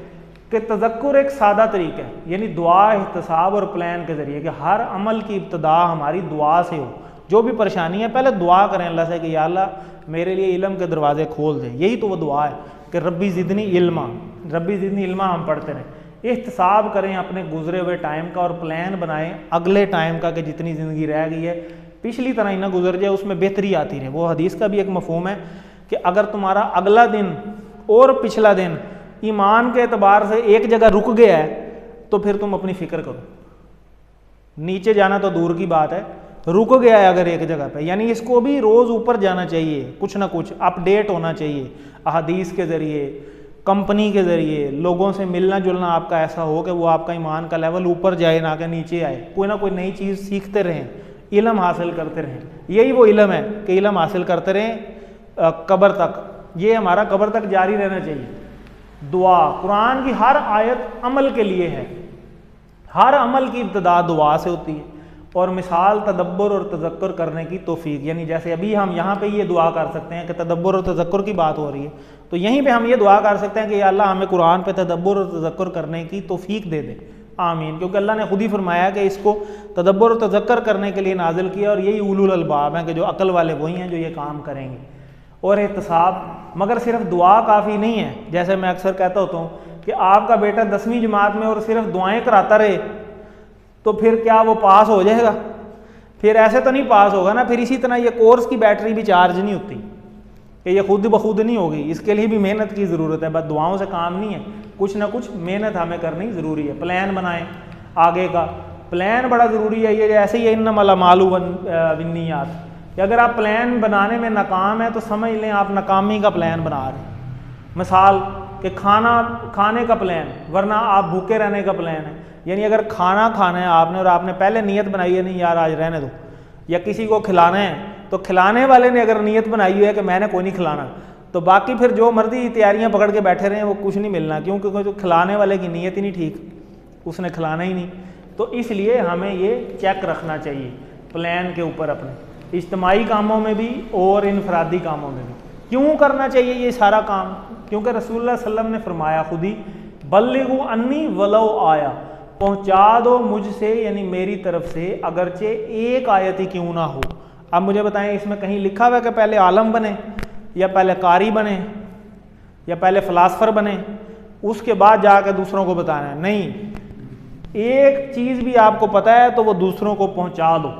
कि तज़क्कुर एक सादा तरीका है, यानी दुआ, एहतिसाब और प्लान के ज़रिए कि हर अमल की इब्तदा हमारी दुआ से हो। जो भी परेशानी है पहले दुआ करें अल्लाह से कि या अल्लाह मेरे लिए इल्म के दरवाजे खोल दे। यही तो वो दुआ है कि रब्बी ज़िदनी इल्मा, रब्बी ज़िदनी इल्मा हम पढ़ते रहें। एहतिसाब करें अपने गुजरे हुए टाइम का और प्लान बनाएं अगले टाइम का कि जितनी ज़िंदगी रह गई है पिछली तरह ही ना गुजर जाए, उसमें बेहतरी आती रहे। वो हदीस का भी एक मफहूम है कि अगर तुम्हारा अगला दिन और पिछला दिन ईमान के एतबार से एक जगह रुक गया है तो फिर तुम अपनी फ़िक्र करो। नीचे जाना तो दूर की बात है, रुक गया है अगर एक जगह पे, यानी इसको भी रोज़ ऊपर जाना चाहिए, कुछ ना कुछ अपडेट होना चाहिए। अहादीस के ज़रिए, कंपनी के ज़रिए, लोगों से मिलना जुलना आपका ऐसा हो कि वो आपका ईमान का लेवल ऊपर जाए ना कि नीचे आए। कोई ना कोई नई चीज़ सीखते रहें, इल्म हासिल करते रहें। यही वो इल्म है कि इल्म हासिल करते रहें कब्र तक, ये हमारा कब्र तक जारी रहना चाहिए। दुआ, कुरान की हर आयत अमल के लिए है, हर अमल की इब्तदा दुआ से होती है। और मिसाल तदब्बर और तज़क्कुर करने की तौफीक, यानी जैसे अभी हम यहाँ पे ये दुआ कर सकते हैं कि तदब्बर और तज़क्कुर की बात हो रही है, तो यहीं पे हम ये दुआ कर सकते हैं कि या अल्लाह हमें कुरान पे तदब्बर और तज़क्कुर करने की तौफीक दे दे, आमीन। क्योंकि अल्लाह ने खुद ही फरमाया कि इसको तदब्बर और तज़क्कुर करने के लिए नाजिल किया, और यही उलुल अलबाब हैं कि जो अक्ल वाले वही हैं जो ये काम करेंगे। और एहतिसाब, मगर सिर्फ दुआ काफ़ी नहीं है। जैसे मैं अक्सर कहता होता हूँ कि आपका बेटा 10वीं जमात में और सिर्फ दुआएँ कराता रहे तो फिर क्या वो पास हो जाएगा? फिर ऐसे तो नहीं पास होगा ना। फिर इसी तरह ये कोर्स की बैटरी भी चार्ज नहीं होती कि ये खुद ब खुद नहीं होगी, इसके लिए भी मेहनत की ज़रूरत है। बस दुआओं से काम नहीं है, कुछ ना कुछ मेहनत हमें करनी ज़रूरी है। प्लान बनाएं, आगे का प्लान बड़ा ज़रूरी है। ये ऐसे ही इन्नमल अमालु बिन्नियात कि अगर आप प्लान बनाने में नाकाम है तो समझ लें आप नाकामी का प्लान बना रहे हैं। मिसाल कि खाने का प्लान, वरना आप भूखे रहने का प्लान है। यानी अगर खाना खाना है आपने और आपने पहले नियत बनाई है नहीं यार आज रहने दो, या किसी को खिलाना है तो खिलाने वाले ने अगर नियत बनाई हुई है कि मैंने कोई नहीं खिलाना, तो बाकी फिर जो मर्जी तैयारियां पकड़ के बैठे रहे वो कुछ नहीं मिलना। क्यों? क्योंकि जो खिलाने वाले की नीयत ही नहीं ठीक, उसने खिलाना ही नहीं। तो इसलिए हमें ये चेक रखना चाहिए प्लान के ऊपर, अपने इज्तिमाई कामों में भी और इनफरादी कामों में भी। क्यों करना चाहिए ये सारा काम? क्योंकि रसूलुल्लाह सल्लल्लाहु अलैहि वसल्लम ने फरमाया खुद ही, बल्लिगु अन्नी वलो आया, पहुँचा दो मुझसे, यानी मेरी तरफ से अगरचे एक आयत ही क्यों ना हो। अब मुझे बताएं इसमें कहीं लिखा हुआ है कि पहले आलम बने या पहले कारी बने या पहले फ़िलासफ़र बने उसके बाद जाकर दूसरों को बताना है? नहीं, एक चीज़ भी आपको पता है तो वो दूसरों को पहुँचा दो,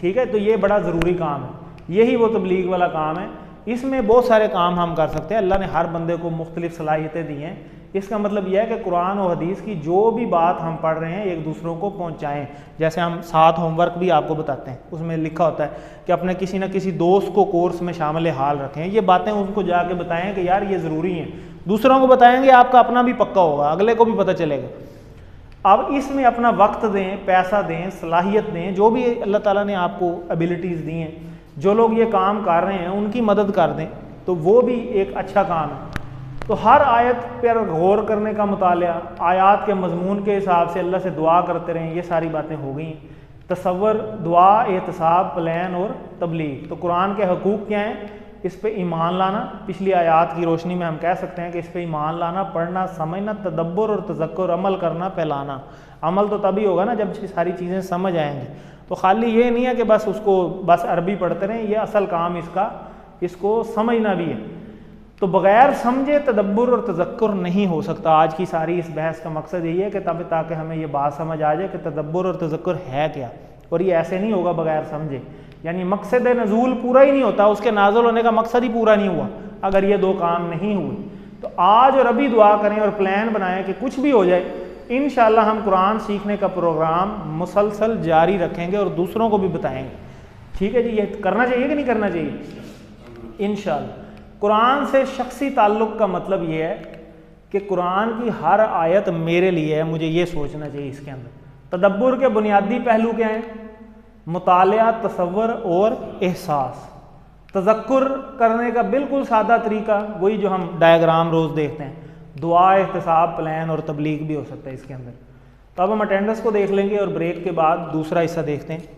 ठीक है। तो ये बड़ा ज़रूरी काम है, यही वो तबलीग वाला काम है। इसमें बहुत सारे काम हम कर सकते हैं। अल्लाह ने हर बंदे को मुख्तलिफ सलाहियतें दी हैं। इसका मतलब यह है कि कुरान और हदीस की जो भी बात हम पढ़ रहे हैं एक दूसरों को पहुंचाएं। जैसे हम साथ होमवर्क भी आपको बताते हैं, उसमें लिखा होता है कि अपने किसी न किसी दोस्त को कोर्स में शामिल हाल रखें। ये बातें उनको जाके बताएं कि यार ये ज़रूरी हैं। दूसरों को बताएंगे आपका अपना भी पक्का होगा, अगले को भी पता चलेगा। अब इसमें अपना वक्त दें, पैसा दें, सलाहियत दें, जो भी अल्लाह ताला ने आपको एबिलिटीज़ दी हैं, जो लोग ये काम कर रहे हैं उनकी मदद कर दें, तो वो भी एक अच्छा काम है। तो हर आयत पर गौर करने का मुतालिया, आयत के मजमून के हिसाब से अल्लाह से दुआ करते रहें, ये सारी बातें हो गई। तसव्वुर, दुआ, एहतसाब, प्लान और तबलीग। तो कुरान के हकूक़ क्या हैं? इस पे ईमान लाना, पिछली आयत की रोशनी में हम कह सकते हैं कि इस पे ईमान लाना, पढ़ना, समझना, तदब्बुर और तज़क्कुर, अमल करना, फैलाना। अमल तो तभी होगा ना जब सारी चीज़ें समझ आएंगी। तो खाली ये नहीं है कि बस उसको बस अरबी पढ़ते रहें, ये असल काम इसका, इसको समझना भी है। तो बग़ैर समझे तदब्बुर और तज़क्कुर नहीं हो सकता। आज की सारी इस बहस का मकसद यही है कि तब ताकि हमें ये बात समझ आ जाए कि तदब्बुर और तज़क्कुर है क्या, और ये ऐसे नहीं होगा बग़ैर समझे। यानी मकसद नज़ूल पूरा ही नहीं होता, उसके नाज़िल होने का मकसद ही पूरा नहीं हुआ अगर ये दो काम नहीं हुए। तो आज और अभी दुआ करें और प्लान बनाएं कि कुछ भी हो जाए, इंशाअल्लाह हम कुरान सीखने का प्रोग्राम मुसलसल जारी रखेंगे और दूसरों को भी बताएंगे। ठीक है जी, ये करना चाहिए कि नहीं करना चाहिए? इंशाअल्लाह। कुरान से शख्सी ताल्लुक़ का मतलब ये है कि कुरान की हर आयत मेरे लिए है, मुझे ये सोचना चाहिए इसके अंदर। तदब्बुर के बुनियादी पहलू क्या हैं? मुतालिया, तसव्वुर और एहसास। तज़क्कुर करने का बिल्कुल सादा तरीका वही जो हम डायग्राम रोज़ देखते हैं, दुआ, एहतसाब, प्लान और तबलीग भी हो सकता है इसके अंदर। तो अब हम अटेंडेंस को देख लेंगे और ब्रेक के बाद दूसरा हिस्सा देखते हैं।